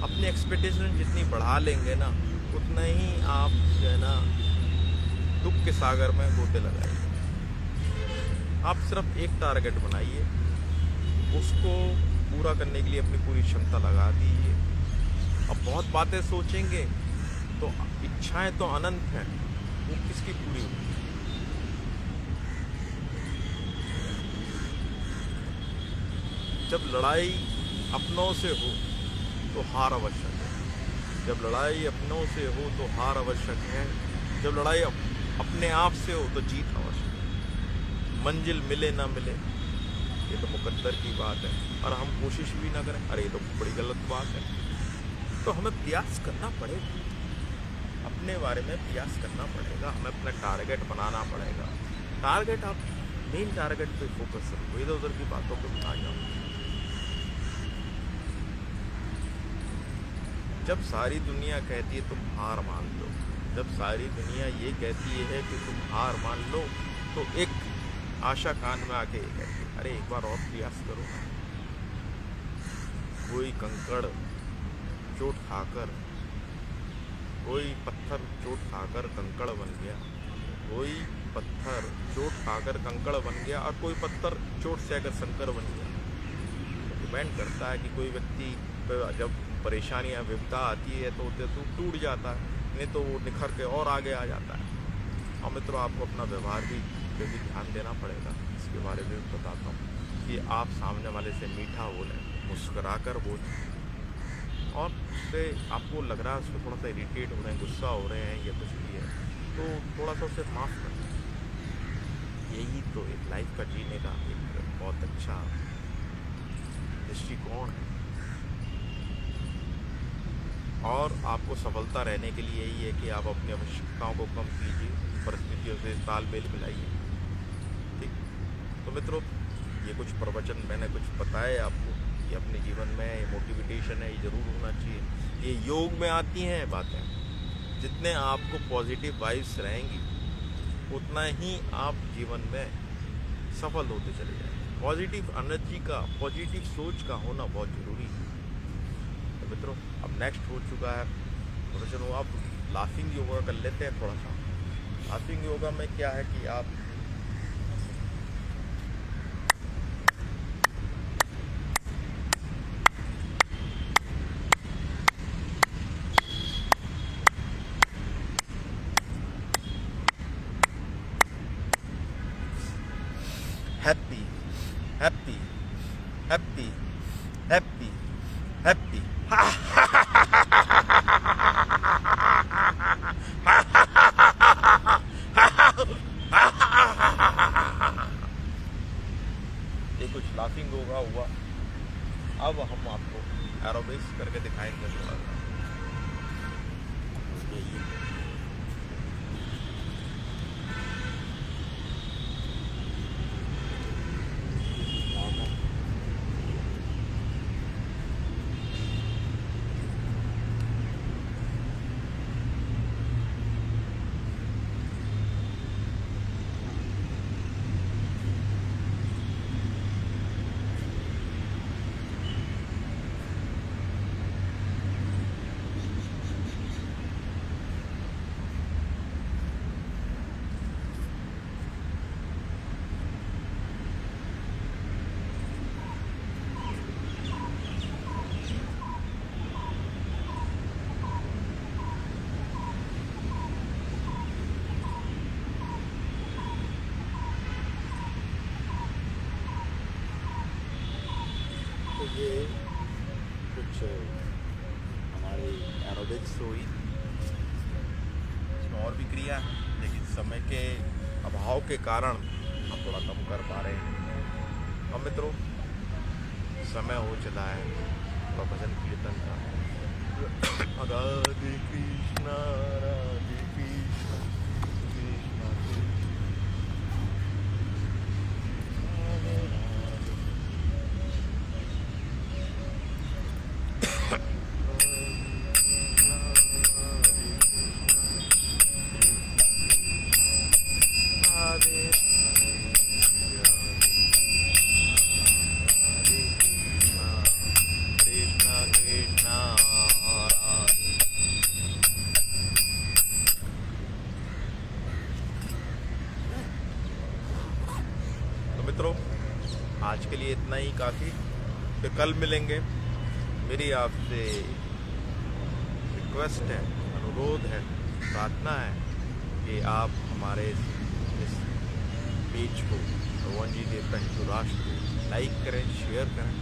अपनी एक्सपेक्टेशन जितनी बढ़ा लेंगे ना, उतना ही आप जो है ना दुख के सागर में गोते लगाएंगे। आप सिर्फ एक टारगेट बनाइए, उसको पूरा करने के लिए अपनी पूरी क्षमता लगा दीजिए। अब बहुत बातें सोचेंगे तो इच्छाएं तो अनंत हैं, वो किसकी पूरी होगी। जब लड़ाई अपनों से हो तो हार आवश्यक है। जब लड़ाई अपनों से हो तो हार आवश्यक है। जब लड़ाई अपने आप से हो तो जीत अवश्य है। मंजिल मिले ना मिले ये तो मुकद्दर की बात है, और हम कोशिश भी ना करें, अरे ये तो बड़ी गलत बात है। तो हमें प्रयास करना पड़ेगा, अपने बारे में प्रयास करना पड़ेगा, हमें अपना टारगेट बनाना पड़ेगा। टारगेट, आप मेन टारगेट पे फोकस करो, इधर उधर की बातों पे मत आ जाओ। जब सारी दुनिया कहती है तुम हार मान लो, जब सारी दुनिया ये कहती है कि तुम हार मान लो, तो एक आशा कान में आके ये कहती है, अरे एक बार और प्रयास करो। कोई कंकड़ चोट खाकर, कोई पत्थर चोट खाकर कंकड़ बन गया, कोई पत्थर चोट खाकर कंकड़ बन गया, और कोई पत्थर चोट से अगर संकर बन गया। डिपेंड करता है कि कोई व्यक्ति जब परेशानियां विपदा आती है तो टूट जाता है, नहीं तो वो निखर के और आगे आ जाता है। और मित्रों, आपको अपना व्यवहार भी पे भी ध्यान देना पड़ेगा। इसके बारे में बताता हूँ कि आप सामने वाले से मीठा बोलें, मुस्कुरा कर बोलें, और उससे आपको लग रहा है उसमें थोड़ा सा इरिटेट हो रहे हैं, गुस्सा हो रहे हैं या कुछ भी है, तो थोड़ा सा उसे माफ़ कर दें। यही तो एक लाइफ का जीने का एक बहुत अच्छा दृष्टिकोण है। और आपको सफलता रहने के लिए यही है कि आप अपनी आवश्यकताओं को कम कीजिए, परिस्थितियों से तालमेल मिलाइए। ठीक, तो मित्रों, ये कुछ प्रवचन मैंने कुछ बताया आपको, ये अपने जीवन में ये मोटिवेशन है, ये ज़रूर होना चाहिए। ये योग में आती हैं बातें। जितने आपको पॉजिटिव वाइब्स रहेंगी उतना ही आप जीवन में सफल होते चले जाएंगे। पॉजिटिव एनर्जी का, पॉजिटिव सोच का होना बहुत ज़रूरी है। तो मित्रों, अब नेक्स्ट हो चुका है प्रवचन, वो आप लाफिंग योगा कर लेते हैं थोड़ा सा। लाफिंग योगा में क्या है कि आप happy happy happy happy happy ये कुछ लाफिंग होगा हुआ। अब हम आपको एरोबिक्स करके दिखाएंगे थोड़ा सा। तो ये कुछ हमारी एरोबिक्स हुई, इसमें और भी क्रिया है, लेकिन समय के अभाव के कारण हम थोड़ा कम कर पा रहे हैं। और मित्रों, समय हो चला है थोड़ा भजन कीर्तन का। राधे कृष्णा राधे कृष्णा कृष्णा कृष्णा राधे राधे। मित्रों, आज के लिए इतना ही काफ़ी, फिर कल मिलेंगे। मेरी आपसे रिक्वेस्ट है, अनुरोध है, प्रार्थना है कि आप हमारे इस पेज को, भगवान जी देवता हिंदू राष्ट्र को लाइक करें, शेयर करें,